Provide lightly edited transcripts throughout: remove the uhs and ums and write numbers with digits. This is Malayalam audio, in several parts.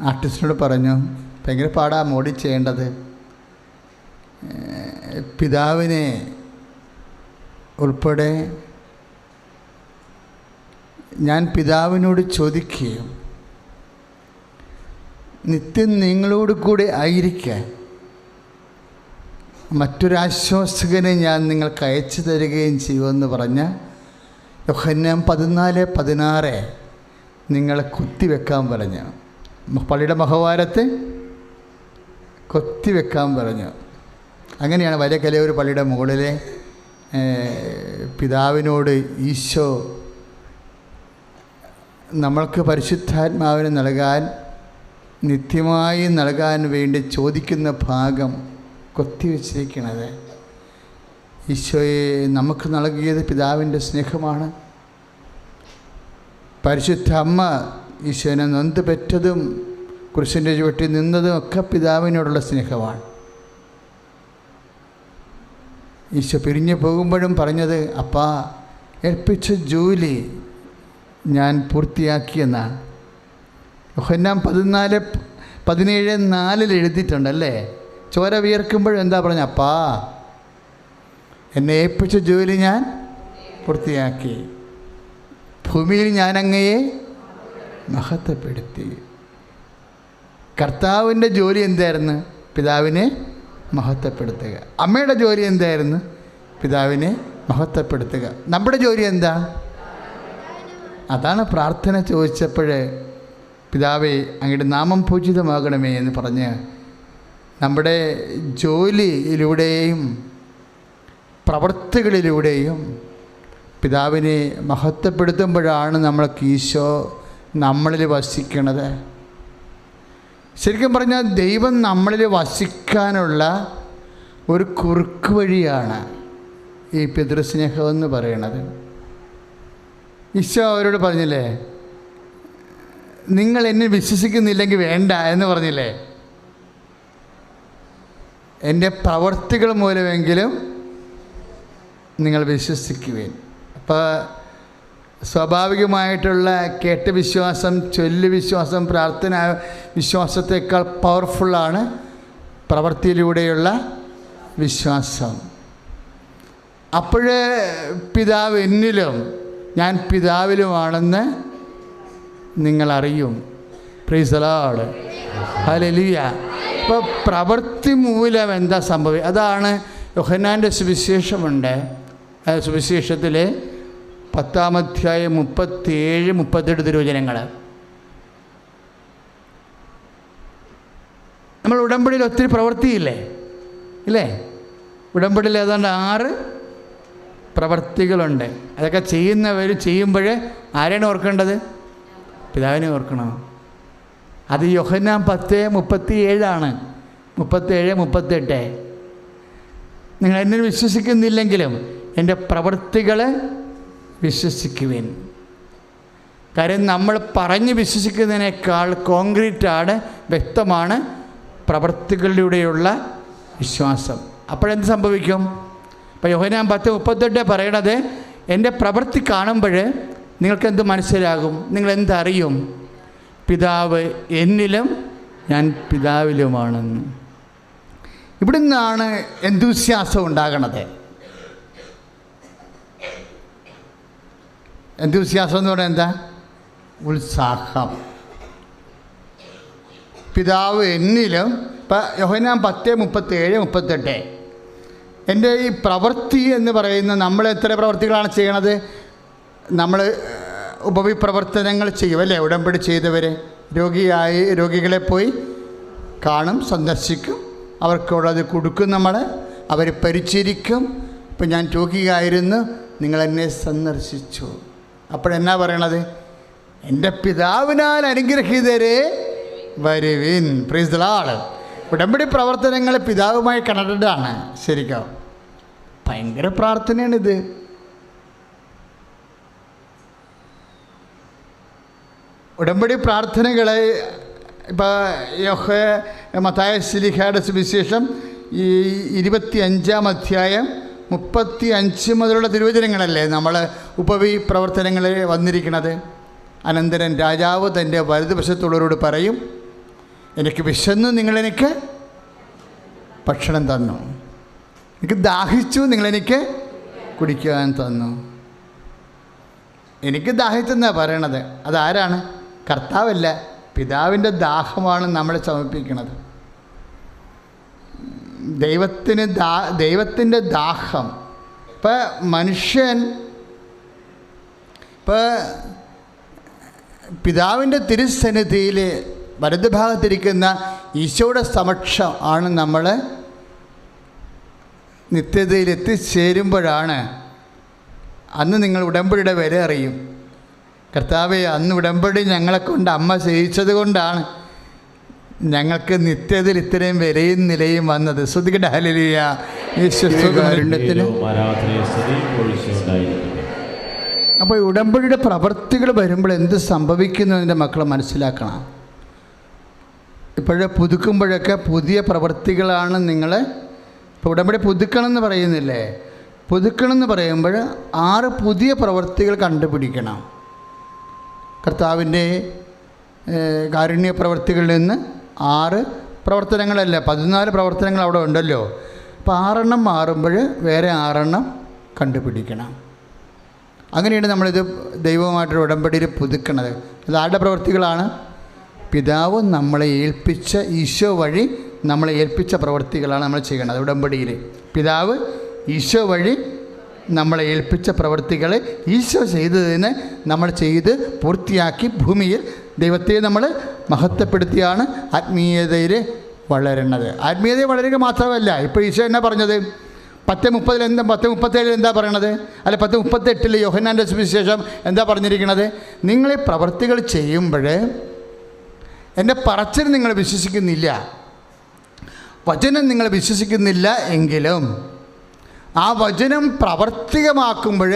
ആർട്ടിസ്റ്റിനോട് പറഞ്ഞു, ഭയങ്കര പാടാ മോഡി ചെയ്യേണ്ടത്, പിതാവിനെ ഉൾപ്പെടെ ഞാൻ പിതാവിനോട് ചോദിക്കുകയും നിത്യം നിങ്ങളോട് കൂടെ ആയിരിക്കാൻ മറ്റൊരാശ്വാസകനെ ഞാൻ നിങ്ങൾക്ക് അയച്ചു തരികയും ചെയ്യുമെന്ന് പറഞ്ഞ യോഹന്നാൻ 14:16 നിങ്ങളെ കുത്തിവെക്കാൻ പറഞ്ഞു. പള്ളിയുടെ മുഖവാരത്തെ കൊത്തിവെക്കാൻ പറഞ്ഞു. അങ്ങനെയാണ് വലിയ കലയൊരു പള്ളിയുടെ മുകളിലെ പിതാവിനോട് ഈശോ നമ്മൾക്ക് പരിശുദ്ധാത്മാവിനെ നൽകാൻ, നിത്യമായി നൽകാൻ വേണ്ടി ചോദിക്കുന്ന ഭാഗം കൊത്തിവെച്ചിരിക്കുന്നത്. ഈശോയെ നമുക്ക് നൽകിയത് പിതാവിൻ്റെ സ്നേഹമാണ്. പരിശുദ്ധ അമ്മ ഈശോനെ നൊന്ത് പെറ്റതും കുരിശിൻ്റെ ചുവട്ടിൽ നിന്നതും ഒക്കെ പിതാവിനോടുള്ള സ്നേഹമാണ്. ഈശോ പിരിഞ്ഞു പോകുമ്പോഴും പറഞ്ഞത്, അപ്പാ ഏൽപ്പിച്ച ജോലി ഞാൻ പൂർത്തിയാക്കിയെന്നാണ്. യോഹന്നാൻ 14:17 എഴുതിയിട്ടുണ്ടല്ലേ. ചോര വിയർക്കുമ്പോഴും എന്താ പറഞ്ഞ, അപ്പാ എന്നെ ഏൽപ്പിച്ച ജോലി ഞാൻ പൂർത്തിയാക്കി, ഭൂമിയിൽ ഞാൻ അങ്ങയെ മഹത്വപ്പെടുത്തി. കർത്താവിൻ്റെ ജോലി എന്തായിരുന്നു? പിതാവിനെ മഹത്വപ്പെടുത്തുക. അമ്മയുടെ ജോലി എന്തായിരുന്നു? പിതാവിനെ മഹത്വപ്പെടുത്തുക. നമ്മുടെ ജോലി എന്താ? അതാണ് പ്രാർത്ഥന ചോദിച്ചപ്പോൾ പിതാവേ അങ്ങയുടെ നാമം പൂജിതമാകണമേ എന്ന് പറഞ്ഞ് നമ്മുടെ ജോലിയിലൂടെയും പ്രവൃത്തികളിലൂടെയും പിതാവിനെ മഹത്വപ്പെടുത്തുമ്പോഴാണ് നമ്മൾക്ക് ഈശോ നമ്മളിൽ വസിക്കുന്നത്. ശരിക്കും പറഞ്ഞാൽ ദൈവം നമ്മളിൽ വസിക്കാനുള്ള ഒരു കുറുക്ക് വഴിയാണ് ഈ പിതൃസ്നേഹമെന്ന് പറയണത്. ഈശോ അവരോട് പറഞ്ഞില്ലേ, നിങ്ങൾ എന്നെ വിശ്വസിക്കുന്നില്ലെങ്കിൽ വേണ്ട എന്ന് പറഞ്ഞില്ലേ. എൻ്റെ പ്രവർത്തികൾ മൂലമെങ്കിലും നിങ്ങൾ വിശ്വസിക്കുവേൻ. അപ്പോൾ സ്വാഭാവികമായിട്ടുള്ള കേട്ട് വിശ്വാസം, ചൊല്ലു വിശ്വാസം, പ്രാർത്ഥന വിശ്വാസത്തേക്കാൾ പവർഫുള്ളാണ് പ്രവൃത്തിയിലൂടെയുള്ള വിശ്വാസം. അപ്പോഴേ പിതാവ് എന്നിലും ഞാൻ പിതാവിലുമാണെന്ന് നിങ്ങളറിയും. Praise the Lord, hallelujah. അപ്പോൾ പ്രവൃത്തി മൂലം എന്താ സംഭവിക്കുക? അതാണ് യോഹന്നാൻ്റെ സുവിശേഷമുണ്ട്. സുവിശേഷത്തിലെ 10-ാം അധ്യായം 37-38 തിരുവചനങ്ങൾ. നമ്മൾ ഉടമ്പടിയിൽ ഒത്തിരി പ്രവൃത്തിയില്ലേ, ഇല്ലേ? ഉടമ്പടിയിൽ ഏതാണ്ട് 6 പ്രവൃത്തികളുണ്ട്. അതൊക്കെ ചെയ്യുമ്പോൾ ആരെയാണ് ഓർക്കേണ്ടത്? പിതാവിനെ ഓർക്കണം. അത് യോഹന്നാൻ 10:37 37-38. നിങ്ങൾ എന്നെ വിശ്വസിക്കുന്നില്ലെങ്കിലും എൻ്റെ പ്രവൃത്തികളെ വിശ്വസിക്കുവിൻ. കാര്യം നമ്മൾ പറഞ്ഞ് വിശ്വസിക്കുന്നതിനേക്കാൾ കോൺക്രീറ്റാണ്, വ്യക്തമാണ് പ്രവൃത്തികളിലൂടെയുള്ള വിശ്വാസം. അപ്പോഴെന്ത് സംഭവിക്കും? ഇപ്പോൾ യോഹന്നാൻ 10:38 പറയണത്, എൻ്റെ പ്രവൃത്തി കാണുമ്പോൾ നിങ്ങൾക്കെന്ത് മനസ്സിലാകും? നിങ്ങളെന്തറിയും? പിതാവ് എന്നിലും ഞാൻ പിതാവിലുമാണെന്ന്. ഇവിടെ നിന്നാണ് എന്തൂസ്യാസം ഉണ്ടാകണത്. എന്തൂസ്യാസം എന്ന് പറയുന്നത് എന്താ? ഉത്സാഹം. പിതാവ് എന്നിലും. ഇപ്പം യോഹന്നാൻ 10:37-38 എൻ്റെ ഈ പ്രവൃത്തി എന്ന് പറയുന്ന, നമ്മൾ എത്ര പ്രവൃത്തികളാണ് ചെയ്യണത്? നമ്മൾ ഉപവിപ്രവർത്തനങ്ങൾ ചെയ്യും അല്ലേ? ഉടമ്പടി ചെയ്തവർ രോഗികളെ പോയി കാണും, സന്ദർശിക്കും, അവർക്കുള്ളത് കൊടുക്കും, അവർ പരിചരിക്കും. ഇപ്പം ഞാൻ രോഗിയായിരുന്നു, നിങ്ങളെന്നെ സന്ദർശിച്ചു. അപ്പോഴെന്നാ പറയണത്? എൻ്റെ പിതാവിനാൽ അനുഗ്രഹീതരെ വരുവിൻ. Price the Lord. ഉടമ്പടി പ്രവർത്തനങ്ങൾ പിതാവുമായി കണക്റ്റഡാണ്. ശരിക്കും ഭയങ്കര പ്രാർത്ഥനയാണിത്. ഉടമ്പടി പ്രാർത്ഥനകളെ ഇപ്പോൾ മത്തായി ശ്ലീഹായുടെ സുവിശേഷം 25-ാം അധ്യായം 35 മുതലുള്ള തിരുവചനങ്ങളല്ലേ നമ്മൾ ഉപവി പ്രവർത്തനങ്ങളിൽ വന്നിരിക്കുന്നത്. അനന്തരം രാജാവ് തൻ്റെ വലതുവശത്തുള്ളവരോട് പറയും, എനിക്ക് വിശന്നു, നിങ്ങളെനിക്ക് ഭക്ഷണം തന്നു. എനിക്ക് ദാഹിച്ചു, നിങ്ങളെനിക്ക് കുടിക്കുവാൻ തന്നു. എനിക്ക് ദാഹിച്ചെന്നാണ് പറയണത്. അതാരാണ്? കർത്താവല്ല, പിതാവിൻ്റെ ദാഹമാണ് നമ്മളെ സമർപ്പിക്കുന്നത്. ദൈവത്തിൻ്റെ ദാഹം. ഇപ്പം മനുഷ്യൻ പിതാവിൻ്റെ തിരുസന്നിധിയിൽ വലതുഭാഗത്തിരിക്കുന്ന ഈശോയുടെ സമക്ഷം ആണ് നമ്മൾ നിത്യതയിൽ എത്തിച്ചേരുമ്പോഴാണ് അന്ന് നിങ്ങൾ ഉടമ്പടിയുടെ വില അറിയും. കർത്താവേ, അന്ന് ഉടമ്പടി ഞങ്ങളെ കൊണ്ട് അമ്മ ചെയ്യിച്ചത് കൊണ്ടാണ് ഞങ്ങൾക്ക് നിത്യതയിൽ ഇത്രയും വിലയും നിലയും വന്നത്. സ്തുതിക്കട്ടെ, ഹല്ലേലൂയ. യേശുവിന്റെ അപ്പോൾ ഉടമ്പടിയുടെ പ്രവൃത്തികൾ വരുമ്പോൾ എന്ത് സംഭവിക്കുന്നു എന്നതിൻ്റെ മക്കൾ മനസ്സിലാക്കണം. ഇപ്പോഴേ പുതുക്കുമ്പോഴൊക്കെ പുതിയ പ്രവൃത്തികളാണ് നിങ്ങൾ. ഇപ്പോൾ ഉടമ്പടി പുതുക്കണമെന്ന് പറയുന്നില്ലേ? പുതുക്കണമെന്ന് പറയുമ്പോൾ 6 പുതിയ പ്രവൃത്തികൾ കണ്ടുപിടിക്കണം. കർത്താവിൻ്റെ കാരുണ്യ പ്രവൃത്തികളിൽ നിന്ന് 6 പ്രവർത്തനങ്ങളല്ല, 14 പ്രവർത്തനങ്ങൾ അവിടെ ഉണ്ടല്ലോ. അപ്പോൾ 6 മാറുമ്പോൾ വേറെ 6 കണ്ടുപിടിക്കണം. അങ്ങനെയാണ് നമ്മളിത് ദൈവവുമായിട്ടൊരു ഉടമ്പടിയിൽ പുതുക്കണത്. അത് ആരുടെ പ്രവൃത്തികളാണ്? പിതാവ് നമ്മളെ ഏൽപ്പിച്ച, ഈശോ വഴി നമ്മളെ ഏൽപ്പിച്ച പ്രവൃത്തികളാണ് നമ്മൾ ചെയ്യണത് ഉടമ്പടിയിൽ. പിതാവ് ഈശോ വഴി നമ്മളെ ഏൽപ്പിച്ച പ്രവൃത്തികൾ ഈശോ ചെയ്തതിന് നമ്മൾ ചെയ്ത് പൂർത്തിയാക്കി ഭൂമിയിൽ ദൈവത്തെ നമ്മൾ മഹത്വപ്പെടുത്തിയാണ് ആത്മീയതയിൽ വളരുന്നത്. ആത്മീയതയിൽ വളരുക മാത്രമല്ല, ഇപ്പോൾ ഈശോ എന്നാ പറഞ്ഞത്? 10:30 എന്താ, 10:37 എന്താ പറയണത്? അല്ല, 10:38 യോഹന്നാൻ്റെ സുവിശേഷം എന്താ പറഞ്ഞിരിക്കുന്നത്? നിങ്ങൾ ഈ പ്രവൃത്തികൾ ചെയ്യുമ്പോൾ എൻ്റെ പറച്ചിൽ നിങ്ങൾ വിശ്വസിക്കുന്നില്ല, വചനം നിങ്ങൾ വിശ്വസിക്കുന്നില്ല എങ്കിലും ആ വചനം പ്രവർത്തികമാക്കുമ്പോൾ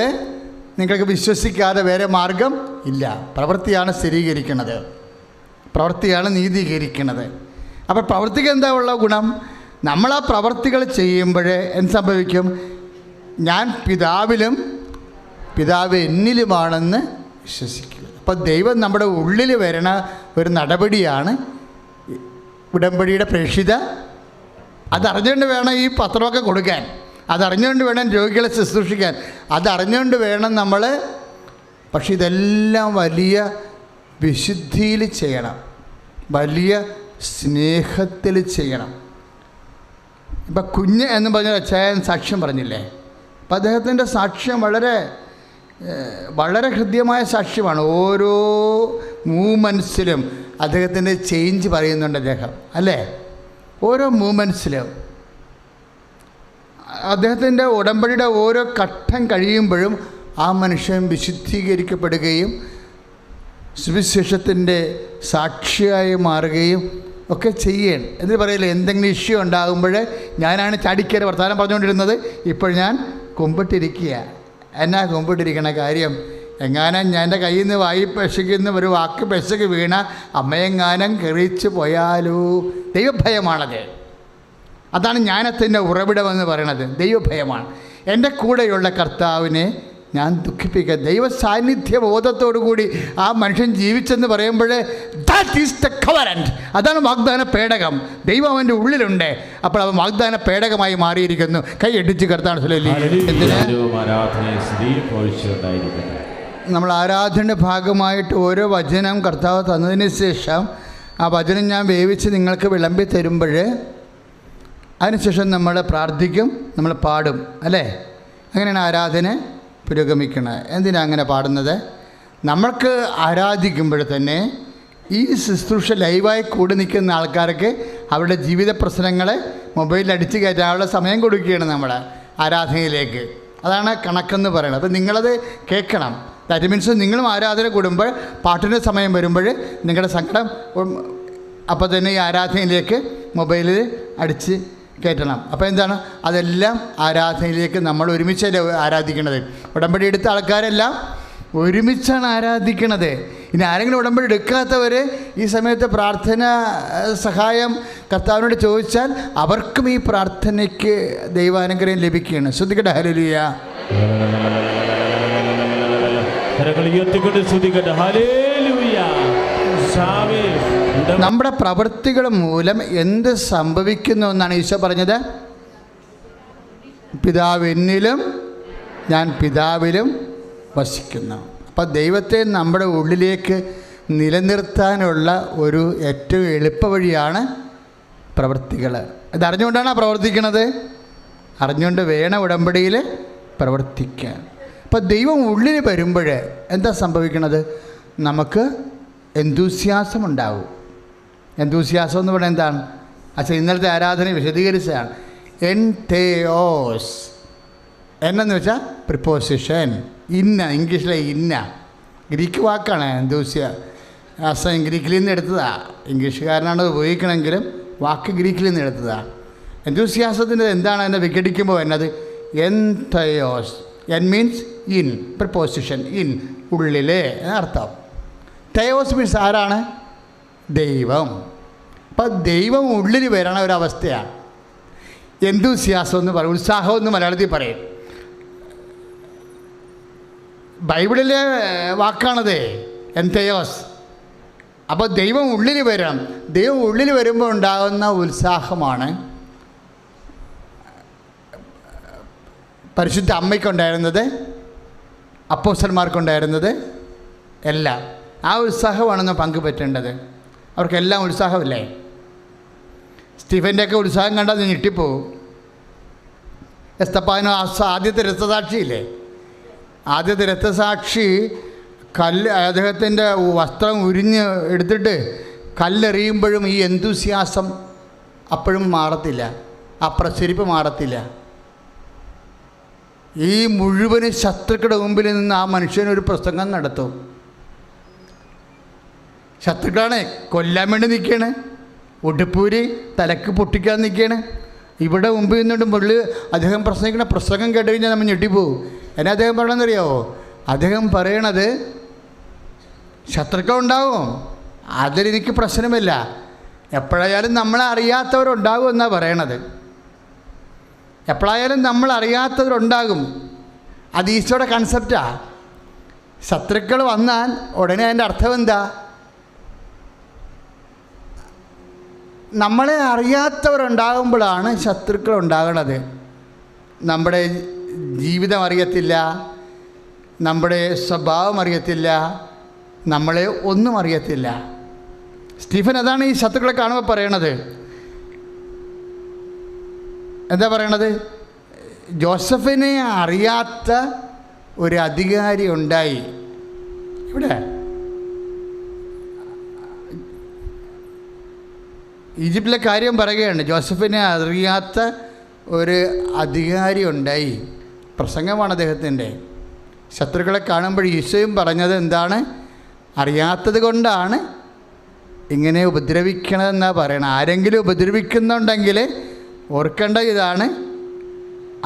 നിങ്ങൾക്ക് വിശ്വസിക്കാതെ വേറെ മാർഗം ഇല്ല. പ്രവൃത്തിയാണ് സ്ഥിരീകരിക്കുന്നത്, പ്രവൃത്തിയാണ് നീതീകരിക്കുന്നത്. അപ്പോൾ പ്രവൃത്തിക്ക് എന്താ ഉള്ള ഗുണം? നമ്മൾ ആ പ്രവൃത്തികൾ ചെയ്യുമ്പോൾ എന്ത് സംഭവിക്കും? ഞാൻ പിതാവിലും പിതാവ് എന്നിലുമാണെന്ന് വിശ്വസിക്കുക. അപ്പോൾ ദൈവം നമ്മുടെ ഉള്ളിൽ വരണ ഒരു നടപടിയാണ് ഉടമ്പടിയുടെ പ്രേക്ഷിത. അതറിഞ്ഞുകൊണ്ട് വേണം ഈ പത്രമൊക്കെ കൊടുക്കാൻ, അതറിഞ്ഞുകൊണ്ട് വേണം രോഗികളെ ശുശ്രൂഷിക്കാൻ, അതറിഞ്ഞുകൊണ്ട് വേണം നമ്മൾ. പക്ഷെ ഇതെല്ലാം വലിയ വിശുദ്ധിയിൽ ചെയ്യണം, വലിയ സ്നേഹത്തിൽ ചെയ്യണം. ഇപ്പം കുഞ്ഞ് എന്ന് പറഞ്ഞ അച്ചായൻ സാക്ഷ്യം പറഞ്ഞില്ലേ? അപ്പം അദ്ദേഹത്തിൻ്റെ സാക്ഷ്യം വളരെ ഹൃദ്യമായ സാക്ഷ്യമാണ്. ഓരോ മൂമെൻറ്റ്സിലും അദ്ദേഹത്തിൻ്റെ ചേഞ്ച് പറയുന്നുണ്ട് അദ്ദേഹം, അല്ലേ? ഓരോ മൂമെൻറ്റ്സിലും അദ്ദേഹത്തിൻ്റെ ഉടമ്പടിയുടെ ഓരോ ഘട്ടം കഴിയുമ്പോഴും ആ മനുഷ്യൻ വിശുദ്ധീകരിക്കപ്പെടുകയും സുവിശേഷത്തിൻ്റെ സാക്ഷിയായി മാറുകയും ഒക്കെ ചെയ്യണം. എന്ന് പറയില്ല, എന്തെങ്കിലും ഇഷ്യൂ ഉണ്ടാകുമ്പോൾ ഞാനാണ് ചാടിക്കയറി വർത്തമാനം പറഞ്ഞുകൊണ്ടിരുന്നത്, ഇപ്പോൾ ഞാൻ കുമ്പിട്ടിരിക്കുക. എന്നാ കുമ്പിട്ടിരിക്കണ കാര്യം? എങ്ങാനും ഞാൻ എൻ്റെ കയ്യിൽ നിന്ന് വായി പെശകുന്ന ഒരു വാക്ക് പെശക് വീണ അമ്മയെങ്ങാനും കെറിച്ച് പോയാലോ? ദൈവഭയമാണത്. അതാണ് ജ്ഞാനത്തിൻ്റെ ഉറവിടമെന്ന് പറയണത്. ദൈവഭയമാണ്. എൻ്റെ കൂടെയുള്ള കർത്താവിനെ ഞാൻ ദുഃഖിപ്പിക്കുക. ദൈവ സാന്നിധ്യ ബോധത്തോടു കൂടി ആ മനുഷ്യൻ ജീവിച്ചെന്ന് പറയുമ്പോൾ ദാറ്റ് ഈസ് ദ കവറൻറ്റ്. അതാണ് വാഗ്ദാന പേടകം. ദൈവം അവൻ്റെ ഉള്ളിലുണ്ട്. അപ്പോൾ അവൻ വാഗ്ദാന പേടകമായി മാറിയിരിക്കുന്നു. കൈ അടിച്ച് കർത്താൻ. നമ്മൾ ആരാധനയുടെ ഭാഗമായിട്ട് ഓരോ വചനം കർത്താവ് തന്നതിന് ശേഷം ആ വചനം ഞാൻ വേവിച്ച് നിങ്ങൾക്ക് വിളമ്പി തരുമ്പോൾ അതിനുശേഷം നമ്മൾ പ്രാർത്ഥിക്കും, നമ്മൾ പാടും, അല്ലേ? അങ്ങനെയാണ് ആരാധന പുരോഗമിക്കുന്നത്. എന്തിനാണ് അങ്ങനെ പാടുന്നത്? നമ്മൾക്ക് ആരാധിക്കുമ്പോൾ തന്നെ ഈ ശുശ്രൂഷ ലൈവായി കൂടി നിൽക്കുന്ന ആൾക്കാർക്ക് അവരുടെ ജീവിത പ്രശ്നങ്ങളെ മൊബൈലിൽ അടിച്ചു കയറ്റാനുള്ള സമയം കൊടുക്കുകയാണ് നമ്മൾ ആരാധനയിലേക്ക്. അതാണ് കണക്കെന്ന് പറയുന്നത്. അപ്പോൾ നിങ്ങളത് കേൾക്കണം. ദാറ്റ് മീൻസ് നിങ്ങളും ആരാധന കൂടുമ്പോൾ പാട്ടിൻ്റെ സമയം വരുമ്പോൾ നിങ്ങളുടെ സങ്കടം അപ്പോൾ തന്നെ ഈ ആരാധനയിലേക്ക് മൊബൈലിൽ അടിച്ച് കയറ്റണം. അപ്പോൾ എന്താണ്? അതെല്ലാം ആരാധനയിലേക്ക് നമ്മൾ ഒരുമിച്ചല്ലേ ആരാധിക്കണത്. ഉടമ്പടി എടുത്ത ആൾക്കാരെല്ലാം ഒരുമിച്ചാണ് ആരാധിക്കണത്. ഇനി ആരെങ്കിലും ഉടമ്പടി എടുക്കാത്തവർ ഈ സമയത്ത് പ്രാർത്ഥന സഹായം കർത്താവിനോട് ചോദിച്ചാൽ അവർക്കും ഈ പ്രാർത്ഥനയ്ക്ക് ദൈവാനുഗ്രഹം ലഭിക്കുകയാണ്. ശ്രദ്ധിക്കട്ടെ. ഹല്ലേലൂയ. ഹല്ലേലൂയ. നമ്മുടെ പ്രവൃത്തികൾ മൂലം എന്ത് സംഭവിക്കുന്നു എന്നാണ് ഈശോ പറഞ്ഞത്? പിതാവ് എന്നിലും ഞാൻ പിതാവിലും വസിക്കുന്നു. അപ്പം ദൈവത്തെ നമ്മുടെ ഉള്ളിലേക്ക് നിലനിർത്താനുള്ള ഒരു ഏറ്റവും എളുപ്പ വഴിയാണ് പ്രവൃത്തികൾ. ഇതറിഞ്ഞുകൊണ്ടാണ് പ്രവർത്തിക്കുന്നത്. അറിഞ്ഞുകൊണ്ട് വേണം ഉടമ്പടിയിൽ പ്രവർത്തിക്കാൻ. അപ്പോൾ ദൈവം ഉള്ളിൽ വരുമ്പോൾ എന്താ സംഭവിക്കുന്നത്? നമുക്ക് എന്തൂസ്യാസം ഉണ്ടാവും. എന്തൂസ്യാസം എന്ന് പറയുന്നത് എന്താണ്? അച്ഛൻ ഇന്നലത്തെ ആരാധന വിശദീകരിച്ചതാണ്. എൻ തേയോസ് എന്നു വെച്ചാൽ പ്രിപ്പോസിഷൻ, ഇന്ന. ഇംഗ്ലീഷിലെ ഇന്ന ഗ്രീക്ക് വാക്കാണ് എന്തൂസ്യാസം. ഗ്രീക്കിൽ നിന്ന് എടുത്തതാണ്. ഇംഗ്ലീഷുകാരനാണ് ഉപയോഗിക്കണമെങ്കിലും വാക്ക് ഗ്രീക്കിൽ നിന്ന് എടുത്തതാണ്. എന്തൂസ്യാസത്തിൻ്റെ എന്താണ് എന്നെ വിഘടിക്കുമ്പോൾ എന്നത്? എൻ തയോസ്. എൻ മീൻസ് ഇൻ, പ്രിപ്പോസിഷൻ ഇൻ, ഉള്ളിലെ എന്നർത്ഥം. തയോസ് മീൻസ് ആരാണ്? ദൈവം. അപ്പം ദൈവം ഉള്ളിൽ വരണ ഒരവസ്ഥയാണ് എന്തൂസ്യാസം എന്ന് പറയും. ഉത്സാഹം എന്ന് മലയാളത്തിൽ പറയും. ബൈബിളിലെ വാക്കാണത് എൻതയോസ്. അപ്പോൾ ദൈവം ഉള്ളിൽ വരണം. ദൈവം ഉള്ളിൽ വരുമ്പോൾ ഉണ്ടാകുന്ന ഉത്സാഹമാണ് പരിശുദ്ധ അമ്മയ്ക്കുണ്ടായിരുന്നത്, അപ്പോസ്തലന്മാർക്കുണ്ടായിരുന്നത്. എല്ലാം ആ ഉത്സാഹമാണെന്ന് പങ്കുപറ്റേണ്ടത്. അവർക്കെല്ലാം ഉത്സാഹമില്ലേ? സ്റ്റീഫൻ്റെയൊക്കെ ഉത്സാഹം കണ്ടാൽ ഞെട്ടിപ്പോവും. എസ്തപ്പാനോ ആദ്യത്തെ രക്തസാക്ഷിയില്ലേ? ആദ്യത്തെ രക്തസാക്ഷി അദ്ദേഹത്തിൻ്റെ വസ്ത്രം ഉരിഞ്ഞ് എടുത്തിട്ട് കല്ലെറിയുമ്പോഴും ഈ എന്തൂസ്യാസം അപ്പോഴും മാറത്തില്ല, ആ പ്രസരിപ്പ് മാറത്തില്ല. ഈ മുഴുവൻ ശത്രുക്കളുടെ മുമ്പിൽ നിന്ന് ആ മനുഷ്യനൊരു പ്രസംഗം നടത്തും. ശത്രുക്കളാണ്, കൊല്ലാൻ വേണ്ടി നിൽക്കുകയാണ്. ഉടുപ്പൂരി തലക്ക് പൊട്ടിക്കാൻ നിൽക്കുകയാണ്. ഇവിടെ മുമ്പിൽ നിന്നുകൊണ്ട് മുള്ളിൽ അദ്ദേഹം പ്രസംഗിക്കുന്ന പ്രസംഗം കേട്ട് കഴിഞ്ഞാൽ നമ്മൾ ഞെട്ടിപ്പോവും. എന്നെ അദ്ദേഹം പറയണമെന്നറിയാമോ? അദ്ദേഹം പറയണത് ശത്രുക്കളുണ്ടാവും, അതിലെനിക്ക് പ്രശ്നമില്ല, എപ്പോഴായാലും നമ്മളെ അറിയാത്തവരുണ്ടാകും എന്നാണ് പറയണത്. എപ്പോഴായാലും നമ്മൾ അറിയാത്തവരുണ്ടാകും. അത് ഈശോയുടെ കൺസെപ്റ്റാണ്. ശത്രുക്കൾ വന്നാൽ ഉടനെ അതിൻ്റെ അർത്ഥം എന്താ? നമ്മളെ അറിയാത്തവരുണ്ടാകുമ്പോഴാണ് ശത്രുക്കൾ ഉണ്ടാകണത്. നമ്മുടെ ജീവിതം അറിയത്തില്ല, നമ്മുടെ സ്വഭാവം അറിയത്തില്ല, നമ്മളെ ഒന്നും അറിയത്തില്ല. സ്റ്റീഫൻ അതാണ് ഈ ശത്രുക്കളെ കാണുമ്പോൾ പറയണത്. എന്താ പറയണത്? ജോസഫിനെ അറിയാത്ത ഒരു അധികാരി ഉണ്ടായി. ഇവിടെ ഈജിപ്തിലെ കാര്യം പറയുകയാണ്. ജോസഫിനെ അറിയാത്ത ഒരു അധികാരി ഉണ്ടായി. പ്രസംഗമാണ് അദ്ദേഹത്തിൻ്റെ. ശത്രുക്കളെ കാണുമ്പോൾ ഈശോയും പറഞ്ഞത് എന്താണ്? അറിയാത്തത് കൊണ്ടാണ് ഇങ്ങനെ ഉപദ്രവിക്കണമെന്നാണ് പറയണത്. ആരെങ്കിലും ഉപദ്രവിക്കുന്നുണ്ടെങ്കിൽ ഓർക്കേണ്ട ഇതാണ്,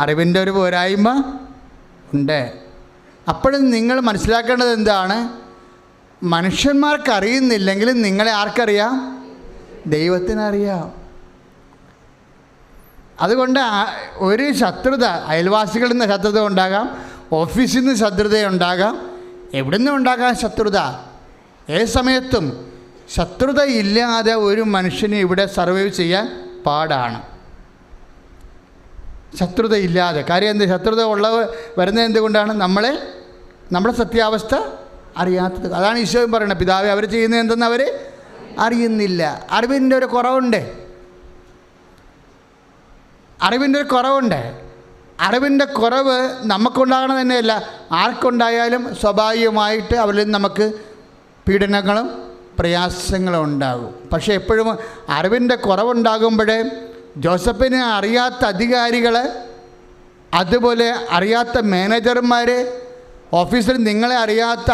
അറിവിൻ്റെ ഒരു പോരായ്മ ഉണ്ട്. അപ്പോഴും നിങ്ങൾ മനസ്സിലാക്കേണ്ടത് എന്താണ്? മനുഷ്യന്മാർക്ക് അറിയുന്നില്ലെങ്കിൽ നിങ്ങളെ ആർക്കറിയാം? ദൈവത്തിനറിയാം. അതുകൊണ്ട് ഒരു ശത്രുത അയൽവാസികളിൽ നിന്ന് ശത്രുത ഉണ്ടാകാം, ഓഫീസിൽ നിന്ന് ശത്രുത ഉണ്ടാകാം, എവിടെ നിന്നും ഉണ്ടാകാം ശത്രുത. ഏത് സമയത്തും ശത്രുത ഇല്ലാതെ ഒരു മനുഷ്യന് ഇവിടെ സർവൈവ് ചെയ്യാൻ പാടാണ്. ശത്രുത ഇല്ലാതെ കാര്യം എന്ത്? ശത്രുത വരുന്നത് എന്തുകൊണ്ടാണ്? നമ്മുടെ സത്യാവസ്ഥ അറിയാത്തത്. അതാണ് ഈശോയും പറയുന്നത്, പിതാവേ അവർ ചെയ്യുന്നത് എന്തെന്ന് അവർ അറിയുന്നില്ല. അറിവിൻ്റെ ഒരു കുറവുണ്ട്. അറിവിൻ്റെ കുറവ് നമുക്കുണ്ടാകണം തന്നെയല്ല, ആർക്കുണ്ടായാലും സ്വാഭാവികമായിട്ട് അവരിൽ നിന്ന് നമുക്ക് പീഡനങ്ങളും പ്രയാസങ്ങളും ഉണ്ടാകും. പക്ഷേ എപ്പോഴും അറിവിൻ്റെ കുറവുണ്ടാകുമ്പോഴേ ജോസഫിനെ അറിയാത്ത അധികാരികൾ, അതുപോലെ അറിയാത്ത മാനേജർമാർ, ഓഫീസിൽ നിങ്ങളെ അറിയാത്ത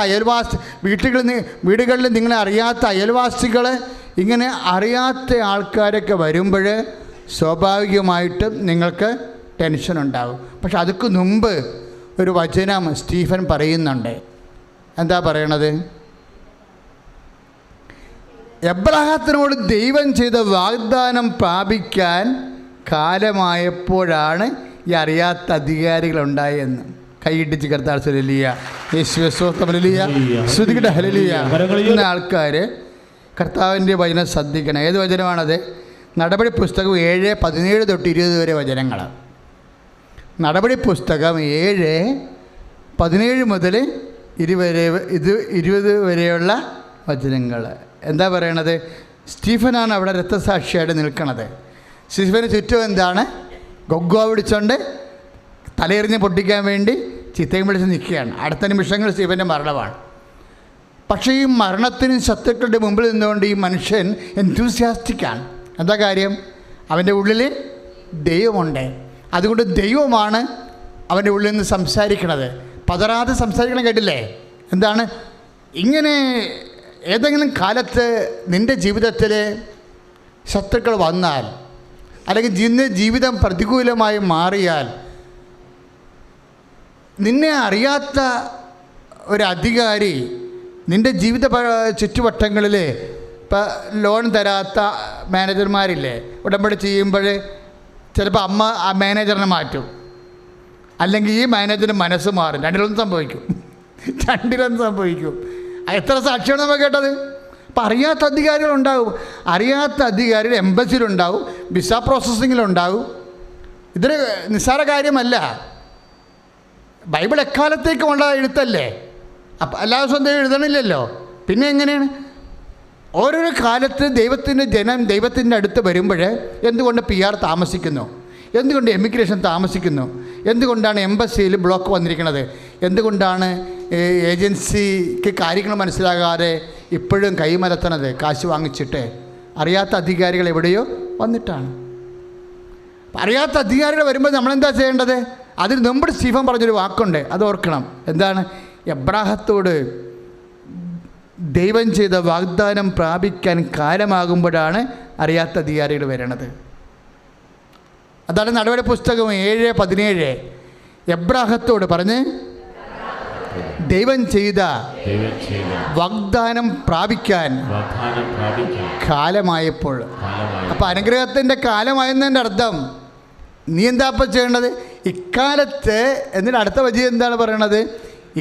വീടുകളിൽ നിങ്ങളെ അറിയാത്ത അയൽവാസികൾ, ഇങ്ങനെ അറിയാത്ത ആൾക്കാരൊക്കെ വരുമ്പോൾ സ്വാഭാവികമായിട്ടും നിങ്ങൾക്ക് ടെൻഷൻ ഉണ്ടാകും. പക്ഷെ അതിക്ക് മുമ്പ് ഒരു വചനം സ്റ്റീഫൻ പറയുന്നുണ്ട്. എന്താ പറയണത്? എബ്രഹാത്തിനോട് ദൈവം ചെയ്ത വാഗ്ദാനം പ്രാപിക്കാൻ കാലമായപ്പോഴാണ് ഈ അറിയാത്ത അധികാരികളുണ്ടായെന്ന്. കൈയിട്ടിച്ച് കർത്താവ് ഹല്ലേലൂയ, യേശുവേ സ്തോത്രം, ഹല്ലേലൂയ, സ്തുതിക്കട്ടെ, ഹല്ലേലൂയ. ഇന്ന ആൾക്കാർ കർത്താവിൻ്റെ വചനം ശ്രദ്ധിക്കണം. ഏത് വചനമാണത്? നടപടി പുസ്തകം 7:17 തൊട്ട് 20 വരെ വചനങ്ങൾ. നടപടി പുസ്തകം 7:17 മുതൽ 20 വരെയുള്ള വചനങ്ങൾ. എന്താ പറയണത്? സ്റ്റീഫനാണ് അവിടെ രക്തസാക്ഷിയായിട്ട് നിൽക്കുന്നത്. സ്റ്റീഫന് ചുറ്റും എന്താണ്? ഗൊഗ്ഗോ പിടിച്ചുകൊണ്ട് തലയെറിഞ്ഞ് പൊട്ടിക്കാൻ വേണ്ടി ചിത്തയും പിടിച്ച് നിൽക്കുകയാണ്. അടുത്ത നിമിഷങ്ങൾ സ്റ്റീഫൻ്റെ മരണമാണ്. പക്ഷേ ഈ മരണത്തിനും ശത്രുക്കളുടെ മുമ്പിൽ നിന്നുകൊണ്ട് ഈ മനുഷ്യൻ എൻതൂസിയാസ്റ്റിക്കാണ്. എന്താ കാര്യം? അവൻ്റെ ഉള്ളിൽ ദൈവമുണ്ട്. അതുകൊണ്ട് ദൈവമാണ് അവൻ്റെ ഉള്ളിൽ നിന്ന് സംസാരിക്കണത്. പതറാതെ സംസാരിക്കണം. കേട്ടില്ലേ? എന്താണ്? ഇങ്ങനെ ഏതെങ്കിലും കാലത്ത് നിൻ്റെ ജീവിതത്തിൽ ശത്രുക്കൾ വന്നാൽ, അല്ലെങ്കിൽ ജീവിതം പ്രതികൂലമായി മാറിയാൽ, നിന്നെ അറിയാത്ത ഒരു അധികാരി നിൻ്റെ ജീവിത ചുറ്റുവട്ടങ്ങളിൽ, ഇപ്പം ലോൺ തരാത്ത മാനേജർമാരില്ലേ, ഉടമ്പടി ചെയ്യുമ്പോൾ ചിലപ്പോൾ അമ്മ ആ മാനേജറിനെ മാറ്റും, അല്ലെങ്കിൽ ഈ മാനേജറിന് മനസ്സ് മാറും. രണ്ടിലൊന്നും സംഭവിക്കും. എത്ര സാക്ഷിയാണ് നമ്മൾ കേട്ടത്? അപ്പം അറിയാത്ത അധികാരികളുണ്ടാവും. അറിയാത്ത അധികാരികൾ എംബസിയിലുണ്ടാവും, വിസ പ്രോസസ്സിങ്ങിലുണ്ടാവും. ഇതൊരു നിസ്സാര കാര്യമല്ല. ബൈബിൾ എക്കാലത്തേക്കും ഉള്ള എഴുത്തല്ലേ? അപ്പം എല്ലാ ദിവസവും ദൈവം എഴുതണില്ലല്ലോ. പിന്നെ എങ്ങനെയാണ്? ഓരോരോ കാലത്ത് ദൈവത്തിൻ്റെ ജനം ദൈവത്തിൻ്റെ അടുത്ത് വരുമ്പോൾ എന്തുകൊണ്ട് PR താമസിക്കുന്നു? എന്തുകൊണ്ട് എമിഗ്രേഷൻ താമസിക്കുന്നു? എന്തുകൊണ്ടാണ് എംബസിയിൽ ബ്ലോക്ക് വന്നിരിക്കുന്നത്? എന്തുകൊണ്ടാണ് ഏജൻസിക്ക് കാര്യങ്ങൾ മനസ്സിലാകാതെ ഇപ്പോഴും കൈമലത്തണത്? കാശ് വാങ്ങിച്ചിട്ട് അറിയാത്ത അധികാരികൾ എവിടെയോ വന്നിട്ടാണ്. അറിയാത്ത അധികാരികൾ വരുമ്പോൾ നമ്മളെന്താ ചെയ്യേണ്ടത്? അതിന് മുമ്പ് സ്റ്റീഫൻ പറഞ്ഞൊരു വാക്കുണ്ട്, അത് ഓർക്കണം. എന്താണ്? എബ്രാഹത്തോട് ദൈവം ചെയ്ത വാഗ്ദാനം പ്രാപിക്കാൻ കാലമാകുമ്പോഴാണ് അറിയാത്ത അധികാരികൾ വരണത്. അതാണ് നടപടി പുസ്തകം 7:17. എബ്രാഹത്തോട് പറഞ്ഞ് ദൈവം ചെയ്ത വാഗ്ദാനം പ്രാപിക്കാൻ കാലമായപ്പോൾ. അപ്പം അനുഗ്രഹത്തിൻ്റെ കാലമായെന്നതിൻ്റെ അർത്ഥം നീ എന്താ ഇപ്പം ചെയ്യേണ്ടത്? ഇക്കാലത്ത്. എന്നിട്ട് അടുത്ത വചനം എന്താണ് പറയണത്?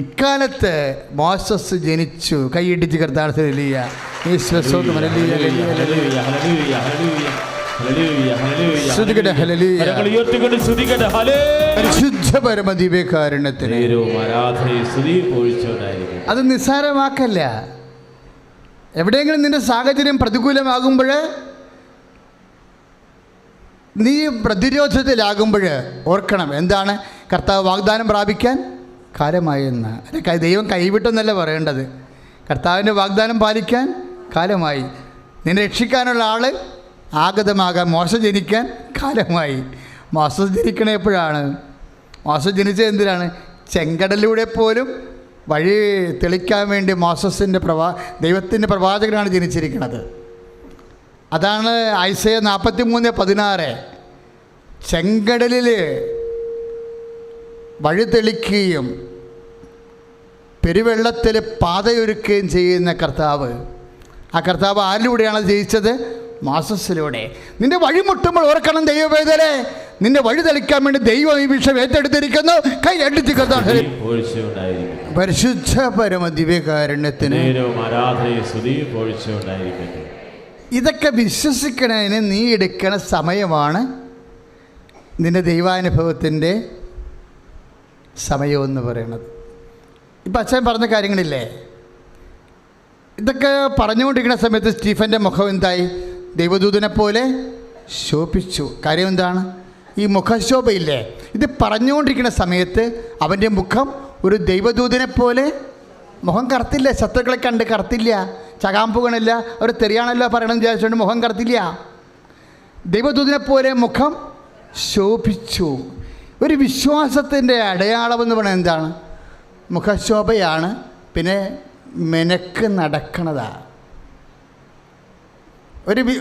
ഇക്കാലത്ത് മോശസ് ജനിച്ചു. കൈയിടിച്ച് കർത്താവ് അത് നിസ്സാരമാക്കല്ല. എവിടെയെങ്കിലും നിന്റെ സാഹചര്യം പ്രതികൂലമാകുമ്പോൾ, നീ പ്രതിരോധത്തിലാകുമ്പോൾ ഓർക്കണം, എന്താണ്? കർത്താവ് വാഗ്ദാനം പ്രാപിക്കാൻ കാലമായെന്ന്. ദൈവം കൈവിട്ടെന്നല്ല പറയേണ്ടത്. കർത്താവിൻ്റെ വാഗ്ദാനം പാലിക്കാൻ കാലമായി. നിന്നെ രക്ഷിക്കാനുള്ള ആൾ ആഗതമാകാൻ, മോശം ജനിക്കാൻ കാലമായി. മോശം ജനിക്കണ എപ്പോഴാണ്? മോശം ജനിച്ചത് എന്തിനാണ്? ചെങ്കടലിലൂടെ പോലും വഴി തെളിക്കാൻ വേണ്ടി മോസസിൻ്റെ ദൈവത്തിൻ്റെ പ്രവാചകനാണ് ജനിച്ചിരിക്കുന്നത്. അതാണ് ഐസയ 43:16. ചെങ്കടലിൽ വഴി തെളിക്കുകയും പെരുവെള്ളത്തിൽ പാതയൊരുക്കുകയും ചെയ്യുന്ന കർത്താവ്. ആ കർത്താവ് ആരിലൂടെയാണ് ജയിച്ചത്? മോസസിലൂടെ. നിന്റെ വഴിമുട്ടുമ്പോൾ ഓർക്കണം ദൈവവേദനെ, നിന്റെ വഴി തെളിക്കാൻ വേണ്ടി ദൈവം ഈ വിഷയം ഏറ്റെടുത്തിരിക്കുന്നു. കൈ അടിച്ച് കർത്താവ് പരിശുദ്ധ പരമ ദിവ്യകാരുണ്യത്തിന് ഇതൊക്കെ വിശ്വസിക്കണതിന് നീ എടുക്കണ സമയമാണ് നിന്റെ ദൈവാനുഭവത്തിൻ്റെ സമയമെന്ന് പറയണത്. ഇപ്പം അച്ഛൻ പറഞ്ഞ കാര്യങ്ങളില്ലേ, ഇതൊക്കെ പറഞ്ഞുകൊണ്ടിരിക്കുന്ന സമയത്ത് സ്റ്റീഫൻ്റെ മുഖം എന്തായി? ദൈവദൂതനെ പോലെ ശോഭിച്ചു. കാര്യം എന്താണ്? ഈ മുഖശോഭയില്ലേ, ഇത് പറഞ്ഞുകൊണ്ടിരിക്കുന്ന സമയത്ത് അവൻ്റെ മുഖം ഒരു ദൈവദൂതനെ പോലെ, മുഖം കറുത്തില്ല. ശത്രുക്കളെ കണ്ട് കറുത്തില്ല, ചകാമ്പുകണില്ല, അവർ തെറിയാണല്ലോ പറയണമെന്ന് വിചാരിച്ചുകൊണ്ട് മുഖം കറുത്തില്ല. ദൈവദൂതനെ പോലെ മുഖം ശോഭിച്ചു. ഒരു വിശ്വാസത്തിൻ്റെ അടയാളമെന്ന് പറയുന്നത് എന്താണ്? മുഖശോഭയാണ്. പിന്നെ മെനക്ക് നടക്കണതാണ്.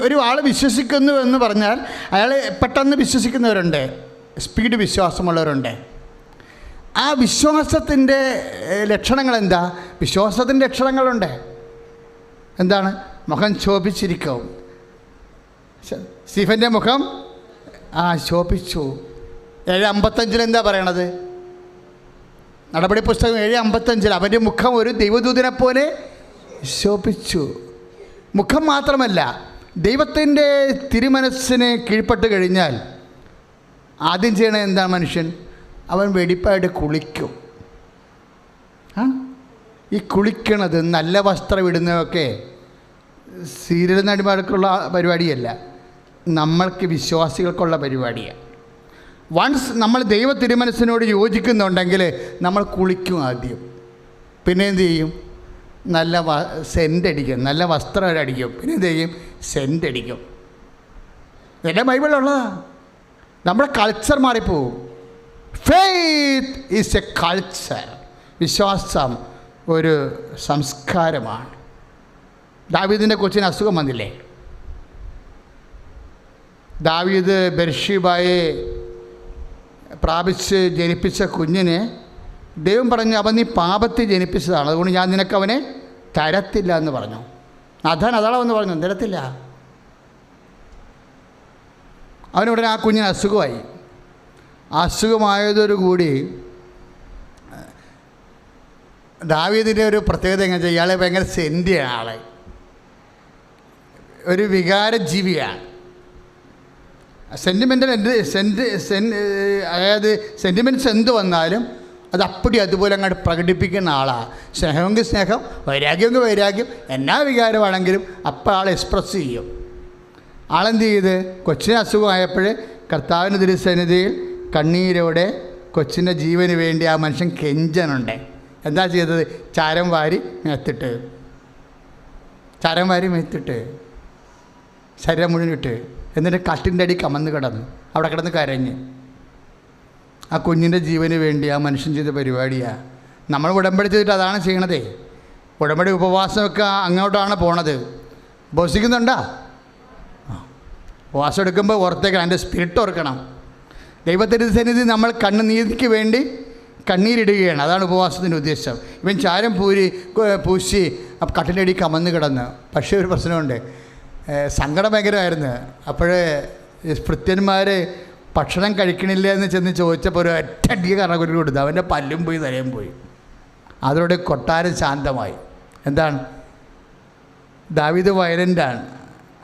ഒരു ആൾ വിശ്വസിക്കുന്നു എന്ന് പറഞ്ഞാൽ അയാൾ പെട്ടെന്ന് വിശ്വസിക്കുന്നവരുണ്ട്, സ്പീഡ് വിശ്വാസമുള്ളവരുണ്ട്. ആ വിശ്വാസത്തിൻ്റെ ലക്ഷണങ്ങൾ എന്താ? വിശ്വാസത്തിൻ്റെ ലക്ഷണങ്ങളുണ്ട്. എന്താണ്? മുഖം ശോഭിച്ചിരിക്കും. സ്റ്റീഫൻ്റെ മുഖം ശോഭിച്ചു. 7:55 എന്താ പറയണത്? നടപടി പുസ്തകം 7:55 അവൻ്റെ മുഖം ഒരു ദൈവദൂതനെ പോലെ ശോഭിച്ചു. മുഖം മാത്രമല്ല, ദൈവത്തിൻ്റെ തിരുമനസ്സിന് കീഴ്പ്പെട്ട് കഴിഞ്ഞാൽ ആദ്യം ചെയ്യണത് എന്താണ്? മനുഷ്യൻ അവൻ വെടിപ്പായിട്ട് കുളിക്കും. ഈ കുളിക്കണത്, നല്ല വസ്ത്രം ഇടുന്നതൊക്കെ സീരിയൽ നടിമാർക്കുള്ള പരിപാടിയല്ല, നമ്മൾക്ക് വിശ്വാസികൾക്കുള്ള പരിപാടിയാണ്. വൺസ് നമ്മൾ ദൈവ തിരുമനസ്സിനോട് യോജിക്കുന്നുണ്ടെങ്കിൽ നമ്മൾ കുളിക്കും ആദ്യം. പിന്നെ എന്ത് ചെയ്യും? നല്ല സെൻ്റ് അടിക്കും, നല്ല വസ്ത്രം അടിക്കും. പിന്നെ എന്ത് ചെയ്യും? സെൻ്റ് അടിക്കും. ഇതെല്ലാം ബൈബിളുള്ളതാണ്. നമ്മുടെ കൾച്ചർ മാറിപ്പോവും. Faith is a culture. വിശ്വാസം ഒരു സംസ്കാരമാണ്. ദാവീദിൻ്റെ കൊച്ചിന് അസുഖം വന്നില്ലേ? ദാവീദ് ബെർഷീബയെ പ്രാപിച്ച് ജനിപ്പിച്ച കുഞ്ഞിനെ ദൈവം പറഞ്ഞു, അവൻ നീ പാപത്തിൽ ജനിപ്പിച്ചതാണ്, അതുകൊണ്ട് ഞാൻ നിനക്ക് അവനെ തരത്തില്ല എന്ന് പറഞ്ഞു. അതാളവെന്ന് പറഞ്ഞു, തരത്തില്ല. അവനുടനെ ആ കുഞ്ഞിന് അസുഖമായി. അസുഖമായതോടുകൂടി ദാവീദിൻ്റെ ഒരു പ്രത്യേകത എങ്ങനെ വെച്ചാൽ, ഇയാളെ ഭയങ്കര സെൻറ്റിയാണ്. ആളെ ഒരു വികാരജീവിയാണ്. അതായത് സെൻറ്റിമെൻറ്റ്സ് എന്ത് വന്നാലും അത് അപ്പടി അതുപോലെ അങ്ങോട്ട് പ്രകടിപ്പിക്കുന്ന ആളാണ്. സ്നേഹമെങ്കിൽ സ്നേഹം, വൈരാഗ്യമെങ്കിൽ വൈരാഗ്യം, എന്നാ വികാരമാണെങ്കിലും അപ്പം ആൾ എക്സ്പ്രസ് ചെയ്യും. ആളെന്ത് ചെയ്ത്, കൊച്ചിന് അസുഖമായപ്പോൾ കർത്താവിൻ്റെ തിരുസന്നിധിയിൽ കണ്ണീരോടെ കൊച്ചിൻ്റെ ജീവന് വേണ്ടി ആ മനുഷ്യൻ കെഞ്ചനുണ്ട്. എന്താ ചെയ്തത്? ചാരം വാരി മേത്തിട്ട് ശരീരം മുഴുവൻ ഇട്ട്, എന്നിട്ട് കട്ടിൻ്റെ അടി കമന്ന് കിടന്നു. അവിടെ കിടന്ന് കരഞ്ഞ്. ആ കുഞ്ഞിൻ്റെ ജീവന് വേണ്ടി ആ മനുഷ്യൻ ചെയ്ത പരിപാടിയാണ്. നമ്മൾ ഉടമ്പടി ചെയ്തിട്ട് അതാണ് ചെയ്യണതേ. ഉടമ്പടി ഉപവാസമൊക്കെ അങ്ങോട്ടാണ് പോണത്. ഉപവസിക്കുന്നുണ്ടോ? ഉപവാസം എടുക്കുമ്പോൾ ഓർത്തേക്കണം, അതിൻ്റെ സ്പിരിറ്റ് ഓർക്കണം. ദൈവത്തിൻ്റെ സന്നിധി നമ്മൾ കണ്ണുനീതിക്ക് വേണ്ടി കണ്ണീരിടുകയാണ്. അതാണ് ഉപവാസത്തിൻ്റെ ഉദ്ദേശം. ഇവൻ ചാരം പൂശി കട്ടിൻ്റെ അടി കമന്ന് കിടന്ന്. പക്ഷേ ഒരു പ്രശ്നമുണ്ട്, സങ്കടം ഭയങ്കരമായിരുന്നു. അപ്പോഴേ ഭൃത്യന്മാർ ഭക്ഷണം കഴിക്കണില്ല എന്ന് ചെന്ന് ചോദിച്ചപ്പോൾ ഒരു ഒറ്റയടിക്ക് കറകുരുക്ക് കൊടുത്തു. അവൻ്റെ പല്ലും പോയി, തലയും പോയി. അതോടെ കൊട്ടാരം ശാന്തമായി. എന്താണ്? ദാവീദ് വയലൻ്റാണ്.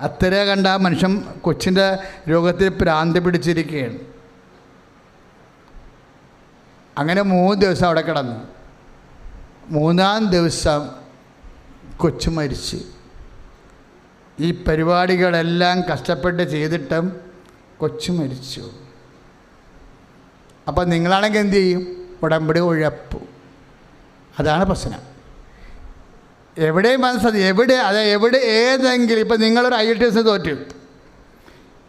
അത്ര കണ്ട ആ മനുഷ്യൻ കൊച്ചിൻ്റെ രോഗത്തിൽ ഭ്രാന്തി പിടിച്ചിരിക്കുകയാണ്. അങ്ങനെ 3 ദിവസം അവിടെ കിടന്നു. 3-ാം ദിവസം കൊച്ചു മരിച്ചു. ഈ പരിപാടികളെല്ലാം കഷ്ടപ്പെട്ട് ചെയ്തിട്ടും കൊച്ചു മരിച്ചു. അപ്പം നിങ്ങളാണെങ്കിൽ എന്തു ചെയ്യും? ഉടമ്പടി ഉഴപ്പും. അതാണ് പ്രശ്നം. എവിടെയും എവിടെ ഏതെങ്കിലും ഇപ്പം നിങ്ങളൊരു IELTS തോറ്റു,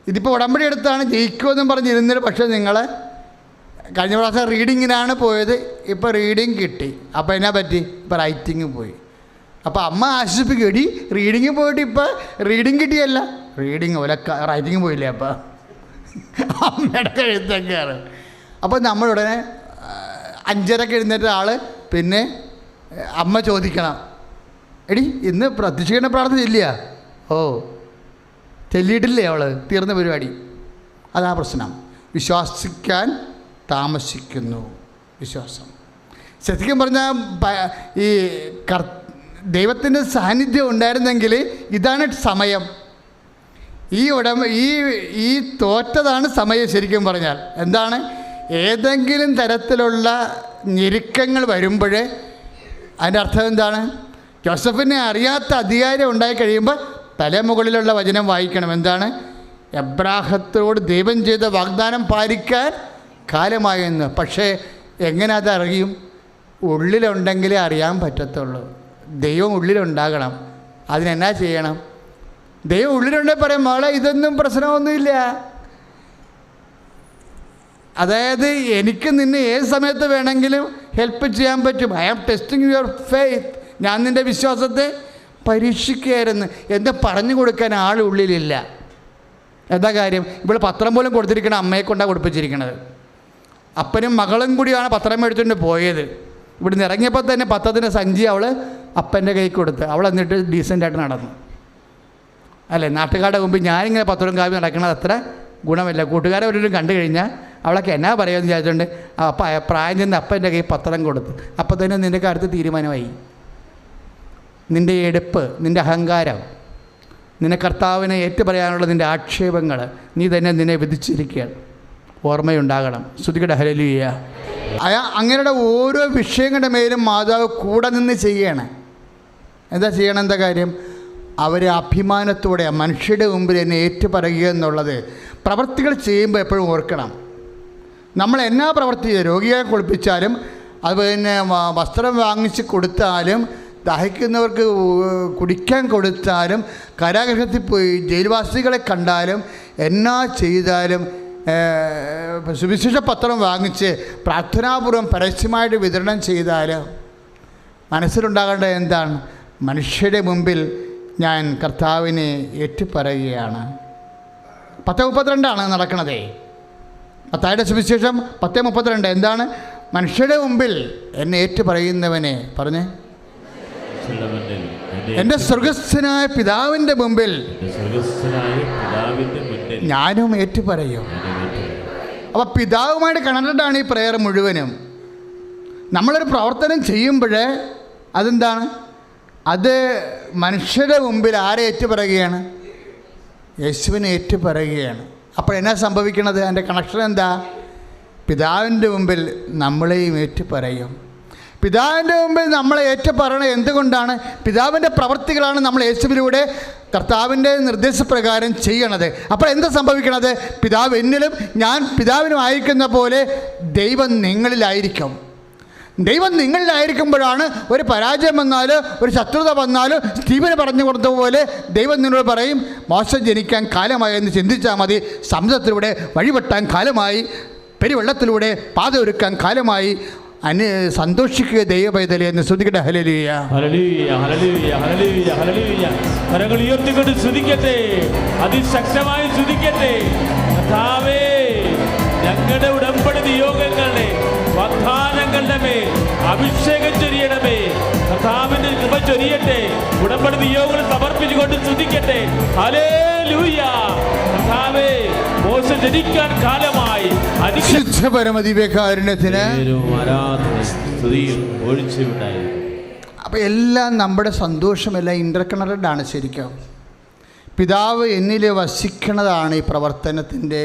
ഇതിപ്പോൾ ഉടമ്പടി എടുത്താണ് ജയിക്കുമെന്നും പറഞ്ഞിരുന്നില്ല. പക്ഷേ നിങ്ങൾ കഴിഞ്ഞ പ്രാവശ്യം റീഡിങ്ങിനാണ് പോയത്, ഇപ്പോൾ റീഡിങ് കിട്ടി. അപ്പോൾ എന്നാ പറ്റി? ഇപ്പോൾ റൈറ്റിങ് പോയി. അപ്പോൾ അമ്മ ആശ്വസിപ്പിക്കും, എടി റീഡിങ് പോയിട്ട് ഇപ്പോൾ റീഡിങ് കിട്ടിയല്ല, റൈറ്റിങ് പോയില്ലേ? അപ്പോൾ അമ്മയുടെ കഴുത്തൊക്കെയാണ്. അപ്പോൾ നമ്മളുടനെ 5:30 എഴുന്നേറ്റ ആൾ പിന്നെ അമ്മ ചോദിക്കണം, എടി ഇന്ന് പ്രത്യക്ഷീകരണ പ്രാർത്ഥന ഇല്ല? ഓ ചെല്ലിയിട്ടില്ലേ അവൾ? തീർന്ന പരിപാടി. അതാ പ്രശ്നം. വിശ്വസിക്കാൻ താമസിക്കുന്നു. വിശ്വാസം ശരിക്കും പറഞ്ഞാൽ ഈ ദൈവത്തിൻ്റെ സാന്നിധ്യം ഉണ്ടായിരുന്നെങ്കിൽ ഇതാണ് സമയം. ഈ തോറ്റതാണ് സമയം. ശരിക്കും പറഞ്ഞാൽ എന്താണ്? ഏതെങ്കിലും തരത്തിലുള്ള ഞെരുക്കങ്ങൾ വരുമ്പോൾ അതിൻ്റെ അർത്ഥം എന്താണ്? ജോസഫിനെ അറിയാത്ത അധികാരം ഉണ്ടായി കഴിയുമ്പോൾ തലമുകളിലുള്ള വചനം വായിക്കണം. എന്താണ്? എബ്രാഹത്തോട് ദൈവം ചെയ്ത വാഗ്ദാനം പാലിക്കാൻ കാലമായെന്ന്. പക്ഷേ എങ്ങനെ അതറിയും? ഉള്ളിലുണ്ടെങ്കിലേ അറിയാൻ പറ്റത്തുള്ളൂ. ദൈവം ഉള്ളിലുണ്ടാകണം. അതിനെന്നാ ചെയ്യണം? ദൈവം ഉള്ളിലുണ്ടെങ്കിൽ പറയും, മോളെ ഇതൊന്നും പ്രശ്നമൊന്നുമില്ല. അതായത് എനിക്ക് നിന്നെ ഏത് സമയത്ത് വേണമെങ്കിലും ഹെൽപ്പ് ചെയ്യാൻ പറ്റും. I am testing your faith. ഞാൻ നിൻ്റെ വിശ്വാസത്തെ പരീക്ഷിക്കുകയായിരുന്നു എന്ന് പറഞ്ഞു കൊടുക്കാൻ ആളുള്ളിലില്ല. എന്താ കാര്യം? ഇവിടെ പത്രം പോലും കൊടുത്തിരിക്കണ അമ്മയെ കൊണ്ടാണ് കൊടുപ്പിച്ചിരിക്കണത്. അപ്പനും മകളും കൂടിയാണ് പത്രം എടുത്തുകൊണ്ട് പോയത്. ഇവിടുന്ന് ഇറങ്ങിയപ്പോൾ തന്നെ പത്രത്തിൻ്റെ സഞ്ചി അവൾ അപ്പൻ്റെ കൈക്ക് കൊടുത്ത്. അവൾ എന്നിട്ട് ഡീസൻ്റായിട്ട് നടന്നു. അല്ലേ? നാട്ടുകാരുടെ മുമ്പ് ഞാനിങ്ങനെ പത്രം കാവ്യം നടക്കണത് അത്ര ഗുണമില്ല. കൂട്ടുകാരെ ഒരിക്കലും കണ്ടു കഴിഞ്ഞാൽ അവളൊക്കെ എന്നാ പറയുമെന്ന് വിചാരിച്ചുകൊണ്ട് പ്രായം ചെന്ന് അപ്പൻ്റെ കൈ പത്രം കൊടുത്തു. അപ്പോൾ തന്നെ നിൻ്റെ കാര്യത്തിൽ തീരുമാനമായി. നിൻ്റെ എടുപ്പ്, നിൻ്റെ അഹങ്കാരം നിന്നെ കർത്താവിനെ ഏറ്റുപറയാനുള്ള നിൻ്റെ ആക്ഷേപങ്ങൾ നീ തന്നെ നിന്നെ വിധിച്ചിരിക്കുകയാണ്. ഓർമ്മയുണ്ടാകണം. ശ്രുതികട ഹല്ലേലൂയ. അങ്ങനെയുള്ള ഓരോ വിഷയങ്ങളുടെ മേലും മാതാവ് കൂടെ നിന്ന് ചെയ്യണം. എന്താ ചെയ്യണം? എന്താ കാര്യം? അവർ അഭിമാനത്തോടെ മനുഷ്യരുടെ മുമ്പിൽ എന്നെ ഏറ്റുപറയുക എന്നുള്ളത് പ്രവൃത്തികൾ ചെയ്യുമ്പോൾ എപ്പോഴും ഓർക്കണം. നമ്മൾ എന്നാ പ്രവൃത്തി രോഗിയെ കുളിപ്പിച്ചാലും, അത് പിന്നെ വസ്ത്രം വാങ്ങിച്ച് കൊടുത്താലും, ദാഹിക്കുന്നവർക്ക് കുടിക്കാൻ കൊടുത്താലും, കാരാഗൃഹത്തിൽ പോയി ജയിൽവാസികളെ കണ്ടാലും, എന്നാ ചെയ്താലും, സുവിശേഷ പത്രം വാങ്ങിച്ച് പ്രാർത്ഥനാപൂർവ്വം പരസ്യമായിട്ട് വിതരണം ചെയ്താൽ മനസ്സിലുണ്ടാകേണ്ടത് എന്താണ്? മനുഷ്യരുടെ മുമ്പിൽ ഞാൻ കർത്താവിനെ ഏറ്റുപറയുകയാണ്. 10:32 നടക്കണതേ. മത്തായിയുടെ സുവിശേഷം 10:32 എന്താണ്? മനുഷ്യരുടെ മുമ്പിൽ എന്നെ ഏറ്റുപറയുന്നവനെ പറഞ്ഞേ, എൻ്റെ സ്വർഗസ്ഥനായ പിതാവിൻ്റെ മുമ്പിൽ ഞാനും ഏറ്റുപറയും. അപ്പോൾ പിതാവുമായിട്ട് കണക്റ്റഡാണ് ഈ പ്രയർ മുഴുവനും. നമ്മളൊരു പ്രവർത്തനം ചെയ്യുമ്പോൾ അതെന്താണ്? അത് മനുഷ്യരുടെ മുമ്പിൽ ആരെ ഏറ്റുപറയുകയാണ്? യേശുവിനെ ഏറ്റുപറയുകയാണ്. അപ്പോൾ എന്നാ സംഭവിക്കണത്? അതിൻ്റെ കണക്ഷൻ എന്താ? പിതാവിൻ്റെ മുമ്പിൽ നമ്മളെയും ഏറ്റുപറയും. പിതാവിൻ്റെ മുമ്പിൽ നമ്മളെ ഏറ്റുപറയണത് എന്തുകൊണ്ടാണ്? പിതാവിൻ്റെ പ്രവൃത്തികളാണ് നമ്മൾ യേശുവിലൂടെ കർത്താവിൻ്റെ നിർദ്ദേശപ്രകാരം ചെയ്യണത്. അപ്പോൾ എന്താ സംഭവിക്കണത്? പിതാവ് എന്നിലും ഞാൻ പിതാവിനും ആയിരിക്കുന്ന പോലെ ദൈവം നിങ്ങളിലായിരിക്കും. ദൈവം നിങ്ങളിലായിരിക്കുമ്പോഴാണ് ഒരു പരാജയം വന്നാൽ, ഒരു ശത്രുത വന്നാൽ, സ്റ്റീവന് പറഞ്ഞു കൊടുത്തപോലെ ദൈവം നിന്നോട് പറയും, മോശം ജനിക്കാൻ കാലമായി എന്ന് ചിന്തിച്ചാൽ മതി. സമുദ്രത്തിലൂടെ വഴിവെട്ടാൻ കാലമായി, പെരുവെള്ളത്തിലൂടെ പാത ഒരുക്കാൻ കാലമായി. സന്തോഷിക്കുക ദൈവപൈതലേ എന്ന് സ്തുതിക്കട്ടെ. Hallelujah, hallelujah, hallelujah, hallelujah, hallelujah. കരങ്ങൾ ഉയർത്തിക്കൊണ്ട് സ്തുതിക്കട്ടെ, അതിശക്തമായി സ്തുതിക്കട്ടെ. കർത്താവേ, ഞങ്ങളുടെ ഉടമ്പടി നിയോഗങ്ങളുടെ വാഗ്ദാനങ്ങളുടെ മേൽ അഭിഷേകം ചൊരിയണമേ. കർത്താവിന്റെ കൃപ ചൊരിയട്ടെ. ഉടമ്പടി നിയോഗങ്ങൾ സമർപ്പിച്ചുകൊണ്ട് സ്തുതിക്കട്ടെ. ഹല്ലേലൂയ. കർത്താവേ, മോശം ജനിക്കാൻ കാലമായി. അപ്പോൾ എല്ലാം നമ്മുടെ സന്തോഷമെല്ലാം ഇൻ്റർകണക്റ്റഡാണ്. ശരിക്കും പിതാവ് എന്നിൽ വസിക്കണതാണ് ഈ പ്രവർത്തനത്തിൻ്റെ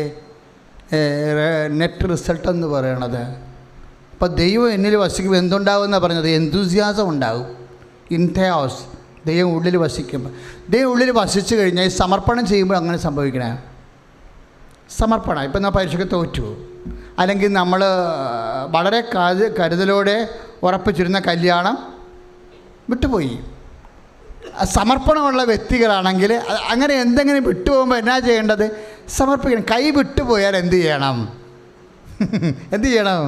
നെറ്റ് റിസൾട്ട് എന്ന് പറയണത്. അപ്പോൾ ദൈവം എന്നിൽ വസിക്കുമ്പോൾ എന്തുണ്ടാകുമെന്നാണ് പറഞ്ഞത്? എന്തൂസിയാസം ഉണ്ടാകും, ഇൻതയോസ്. ദൈവം ഉള്ളിൽ വസിക്കുമ്പോൾ, ദൈവം ഉള്ളിൽ വസിച്ചു കഴിഞ്ഞാൽ സമർപ്പണം ചെയ്യുമ്പോൾ അങ്ങനെ സംഭവിക്കണേ. സമർപ്പണം. ഇപ്പം നമ്മൾ പരീക്ഷയ്ക്ക് തോറ്റു, അല്ലെങ്കിൽ നമ്മൾ വളരെ കരുതലോടെ ഉറപ്പിച്ചിരുന്ന കല്യാണം വിട്ടുപോയി. സമർപ്പണമുള്ള വ്യക്തികളാണെങ്കിൽ അങ്ങനെ എന്തെങ്കിലും വിട്ടുപോകുമ്പോൾ എന്നാ ചെയ്യേണ്ടത്? സമർപ്പിക്കണം. കൈ വിട്ടുപോയാൽ എന്ത് ചെയ്യണം? എന്ത് ചെയ്യണം?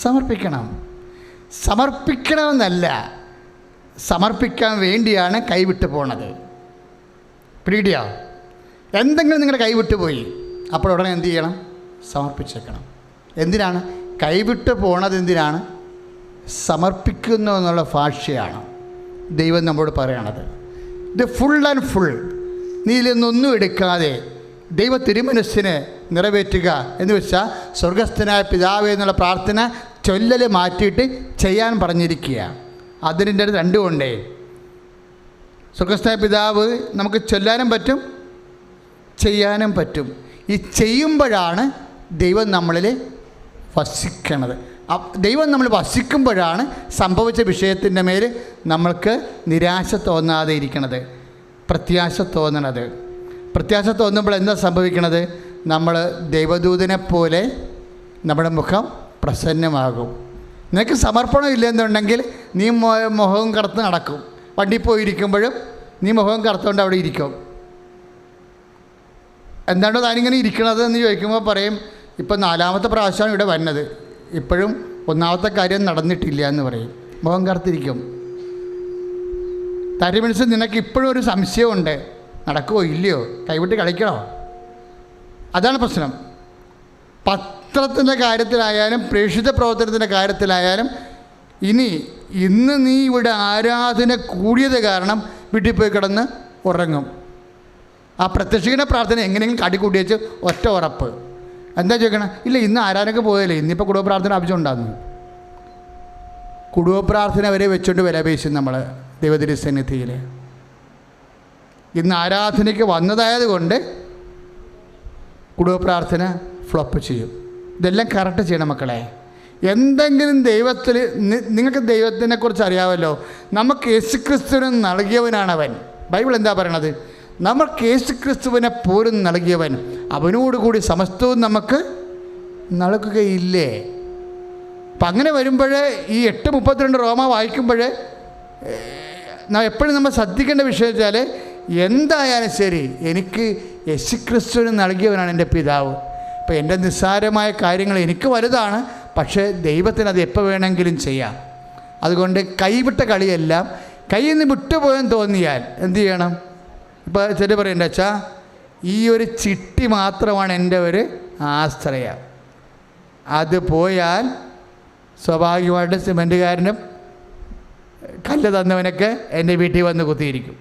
സമർപ്പിക്കണം. സമർപ്പിക്കണമെന്നല്ല, സമർപ്പിക്കാൻ വേണ്ടിയാണ് കൈവിട്ടു പോണത്. പിടിയോ? എന്തെങ്കിലും നിങ്ങളുടെ കൈവിട്ടുപോയി, അപ്പോൾ ഉടനെ എന്ത് ചെയ്യണം? സമർപ്പിച്ചേക്കണം. എന്തിനാണ് കൈവിട്ട് പോണത്? എന്തിനാണ്? സമർപ്പിക്കുന്നു എന്നുള്ള ഭാഷയാണ് ദൈവം നമ്മോട് പറയണത്. ഇത് ഫുൾ ആൻഡ് ഫുൾ, നീ ഇതിലൊന്നും എടുക്കാതെ ദൈവ തിരുമനസ്സിനെ നിറവേറ്റുക എന്ന് വെച്ചാൽ സ്വർഗസ്ഥനായ പിതാവേ എന്നുള്ള പ്രാർത്ഥന ചൊല്ലൽ മാറ്റിയിട്ട് ചെയ്യാൻ പറഞ്ഞിരിക്കുക. അതിൻ്റെ രണ്ടുകൊണ്ടേ, സ്വർഗസ്ഥനായ പിതാവ് നമുക്ക് ചൊല്ലാനും പറ്റും, ചെയ്യാനും പറ്റും. ഈ ചെയ്യുമ്പോഴാണ് ദൈവം നമ്മളിൽ വസിക്കണത്. ദൈവം നമ്മൾ വസിക്കുമ്പോഴാണ് സംഭവിച്ച വിഷയത്തിൻ്റെ മേൽ നമ്മൾക്ക് നിരാശ തോന്നാതെ ഇരിക്കണത്, പ്രത്യാശ തോന്നണത്. പ്രത്യാശ തോന്നുമ്പോൾ എന്താ സംഭവിക്കണത്? നമ്മൾ ദൈവദൂതനെ പോലെ നമ്മുടെ മുഖം പ്രസന്നമാകും. നിനക്ക് സമർപ്പണം ഇല്ലെന്നുണ്ടെങ്കിൽ നീ മുഖവും കറുത്ത് നടക്കും. വണ്ടി പോയിരിക്കുമ്പോഴും നീ മുഖവും കറുത്തുകൊണ്ട് അവിടെ ഇരിക്കും. എന്താണ്ടോ താനിങ്ങനെ ഇരിക്കണത് എന്ന് ചോദിക്കുമ്പോൾ പറയും, ഇപ്പം 4ാമത്തെ പ്രാവശ്യമാണ് ഇവിടെ വരുന്നത്, ഇപ്പോഴും 1ാമത്തെ കാര്യം നടന്നിട്ടില്ല എന്ന് പറയും. മുഖം കറുത്തിരിക്കും. തരുമനസ് നിനക്ക് ഇപ്പോഴും ഒരു സംശയമുണ്ട്, നടക്കുമോ ഇല്ലയോ, കൈവിട്ട് കളിക്കണോ? അതാണ് പ്രശ്നം. പത്രത്തിൻ്റെ കാര്യത്തിലായാലും പ്രേക്ഷിത പ്രവർത്തനത്തിൻ്റെ കാര്യത്തിലായാലും ഇന്ന് നീ ഇവിടെ ആരാധന കൂടിയത് കാരണം വീട്ടിൽ പോയി കിടന്ന് ഉറങ്ങും. ആ പ്രത്യക്ഷിക്കുന്ന പ്രാർത്ഥന എങ്ങനെയെങ്കിലും കാട്ടിക്കൂട്ടി വെച്ച് ഒറ്റ ഉറപ്പ്. എന്താ ചോദിക്കണം? ഇല്ല, ഇന്ന് ആരാധനക്ക് പോയല്ലേ, ഇന്നിപ്പോൾ കുടുംബ പ്രാർത്ഥന ആവശ്യമുണ്ടാകുന്നു. കുടുംബ പ്രാർത്ഥന വരെ വെച്ചുകൊണ്ട് വിലപേശും നമ്മൾ ദൈവത്തിൻ്റെ സന്നിധിയിൽ. ഇന്ന് ആരാധനയ്ക്ക് വന്നതായതുകൊണ്ട് കുടുംബ പ്രാർത്ഥന ഫ്ലോപ്പ് ചെയ്യും. ഇതെല്ലാം കറക്റ്റ് ചെയ്യണം മക്കളെ. എന്തെങ്കിലും ദൈവത്തിൽ നിങ്ങൾക്ക് ദൈവത്തിനെക്കുറിച്ച് അറിയാമല്ലോ. നമുക്ക് യേശുക്രിസ്തുവിന് നൽകിയവനാണവൻ. ബൈബിൾ എന്താ പറയണത്? നമുക്ക് യേശുക്രിസ്തുവിനെ പോലും നൽകിയവൻ, അവനോടുകൂടി സമസ്തവും നമുക്ക് നൽകുകയില്ലേ? അപ്പം അങ്ങനെ വരുമ്പോൾ ഈ 8:32 റോമ വായിക്കുമ്പോൾ എപ്പോഴും നമ്മൾ ശ്രദ്ധിക്കേണ്ട വിഷയം വെച്ചാൽ, എന്തായാലും ശരി എനിക്ക് യേശുക്രിസ്തുവിന് നൽകിയവനാണ് എൻ്റെ പിതാവ്. അപ്പോൾ എൻ്റെ നിസ്സാരമായ കാര്യങ്ങൾ എനിക്ക് വലുതാണ്, പക്ഷേ ദൈവത്തിന് അത് എപ്പോൾ വേണമെങ്കിലും ചെയ്യാം. അതുകൊണ്ട് കൈവിട്ട കളിയെല്ലാം കയ്യിൽ നിന്ന് വിട്ടുപോയെന്ന് തോന്നിയാൽ എന്തു ചെയ്യണം? ഇപ്പോൾ ചില പറയണ്ട വെച്ചാൽ ഈ ഒരു ചിട്ടി മാത്രമാണ് എൻ്റെ ഒരു ആശ്രയം. അത് പോയാൽ സ്വാഭാവികമായിട്ട് സിമൻറ്റുകാരനും കല്ല് തന്നവനൊക്കെ എൻ്റെ വീട്ടിൽ വന്ന് കുത്തിയിരിക്കും.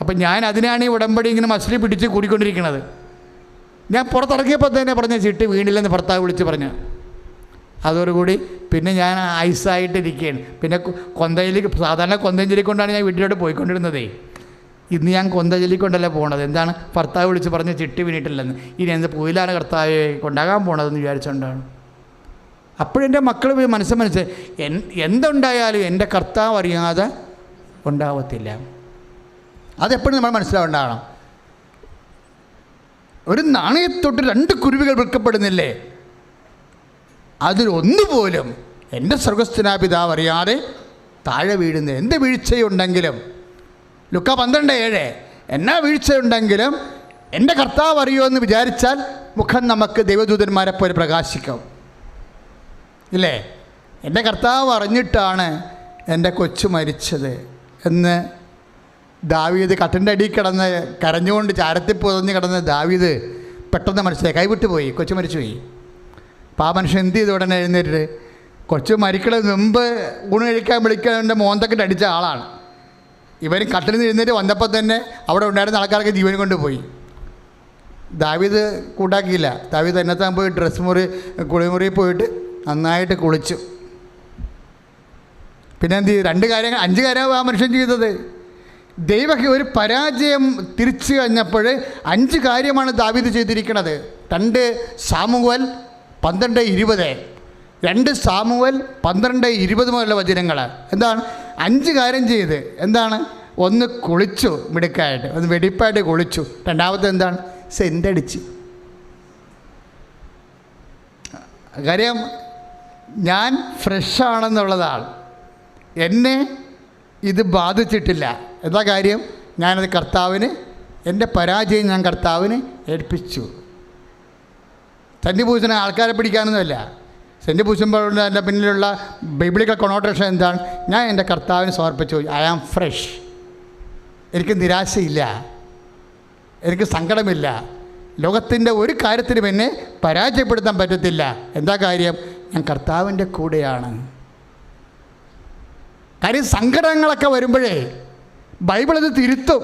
അപ്പം ഞാൻ അതിനാണ് ഈ ഉടമ്പടി ഇങ്ങനെ മസിലി പിടിച്ച് കൂടിക്കൊണ്ടിരിക്കുന്നത്. ഞാൻ പുറത്തിറങ്ങിയപ്പോൾ തന്നെ പറഞ്ഞ ചിട്ടി വീണില്ലെന്ന് ഭർത്താവ് വിളിച്ച് പറഞ്ഞു. അതോടുകൂടി പിന്നെ ഞാൻ ഐസായിട്ടിരിക്കുകയാണ്. പിന്നെ കൊന്തയിലേക്ക്, സാധാരണ കൊന്തഞ്ചേരിക്കൊണ്ടാണ് ഞാൻ വീട്ടിലോട്ട് പോയിക്കൊണ്ടിരുന്നതേ. ഇന്ന് ഞാൻ കൊന്തഞ്ചേരിക്കൊണ്ടല്ല പോകണത്. എന്താണ്? ഭർത്താവ് വിളിച്ച് പറഞ്ഞ് ചിട്ടി വീണിട്ടില്ലെന്ന്. ഇനി എന്ത് പോയിലാണ് കർത്താവ് കൊണ്ടാകാൻ പോണതെന്ന് വിചാരിച്ചുകൊണ്ടാണ്. അപ്പോഴെൻ്റെ മക്കൾ മനസ്സിൽ എന്തുണ്ടായാലും എൻ്റെ കർത്താവ് അറിയാതെ ഉണ്ടാവത്തില്ല. അതെപ്പോഴും നമ്മൾ മനസ്സിലാവേണ്ടതാണ്. ഒരു നാണയത്തൊട്ട് 2 കുരുവികൾ വിൽക്കപ്പെടുന്നില്ലേ? അതിലൊന്നുപോലും എൻ്റെ സ്വർഗസ്ഥനായ പിതാവ് അറിയാതെ താഴെ വീഴുന്നത്. എന്ത് വീഴ്ചയുണ്ടെങ്കിലും, ലുക്ക 12:7, എന്നാ വീഴ്ചയുണ്ടെങ്കിലും എൻ്റെ കർത്താവ് അറിയുമെന്ന് വിചാരിച്ചാൽ മുഖം നമുക്ക് ദൈവദൂതന്മാരെ പോലെ പ്രകാശിക്കും, ഇല്ലേ? എൻ്റെ കർത്താവ് അറിഞ്ഞിട്ടാണ് എൻ്റെ കൊച്ചു മരിച്ചത് എന്ന് ദാവീദ് കട്ടിൻ്റെ അടിയിൽ കിടന്ന് കരഞ്ഞുകൊണ്ട് ചാരത്തിൽ പൊതിഞ്ഞ് കിടന്ന് ദാവീദ് പെട്ടെന്ന് മനസ്സിലായി, കൈവിട്ട് പോയി, കൊച്ചു മരിച്ചു പോയി. അപ്പോൾ ആ മനുഷ്യൻ എന്ത് ചെയ്തു? ഉടനെ എഴുന്നേറ്റ് കൊച്ചു മരിക്കണത് മുമ്പ് ഊണ് കഴിക്കാൻ വിളിക്കാൻ മോന്തക്കിട്ട് അടിച്ച ആളാണ് ഇവൻ. കട്ടിൽ നിന്ന് എഴുന്നേറ്റ് വന്നപ്പോൾ തന്നെ അവിടെ ഉണ്ടായിരുന്ന ആൾക്കാർക്ക് ജീവൻ കൊണ്ടുപോയി. ദാവീദ് കൂട്ടാക്കിയില്ല. ദാവീദ് എന്നെത്താൻ പോയി കുളിമുറിയിൽ പോയിട്ട് നന്നായിട്ട് കുളിച്ചു. പിന്നെ എന്ത് ചെയ്തു? 5 കാര്യമാണ് ആ മനുഷ്യൻ ചെയ്തത്. ദൈവം ഒരു പരാജയം തിരിച്ചു കഴിഞ്ഞപ്പോൾ 5 കാര്യമാണ് ദാവീദ് ചെയ്തിരിക്കുന്നത്. 2 സാമുവേൽ 12:20, 2 സാമുവേൽ 12:20 മുതലുള്ള വചനങ്ങൾ. എന്താണ്? 5 കാര്യം ചെയ്ത്. എന്താണ്? 1 കുളിച്ചു മിടുക്കായിട്ട്, 1 വെടിപ്പായിട്ട് കുളിച്ചു. 2ാമത്തെ എന്താണ്? സെൻ്റടിച്ച്. കാര്യം ഞാൻ ഫ്രഷാണെന്നുള്ളതാണ്. എന്നെ ഇത് ബാധിച്ചിട്ടില്ല. എന്താ കാര്യം? ഞാനത് കർത്താവിന്, എൻ്റെ പരാജയം ഞാൻ കർത്താവിന് ഏൽപ്പിച്ചു. സെൻറ്റ് പൂശിന് ആൾക്കാരെ പിടിക്കാനൊന്നുമല്ല. സെൻറ്റ് പൂശുമ്പോൾ എൻ്റെ പിന്നിലുള്ള ബൈബിളിക്കൽ കൊണോട്ടേഷൻ എന്താണ്? ഞാൻ എൻ്റെ കർത്താവിന് സമർപ്പിച്ചു. I am fresh. എനിക്ക് നിരാശയില്ല, എനിക്ക് സങ്കടമില്ല. ലോകത്തിൻ്റെ ഒരു കാര്യത്തിനും എന്നെ പരാജയപ്പെടുത്താൻ പറ്റത്തില്ല. എന്താ കാര്യം? ഞാൻ കർത്താവിൻ്റെ കൂടെയാണ്. കാര്യം സങ്കടങ്ങളൊക്കെ വരുമ്പോഴേ ബൈബിളത് തിരുത്തും.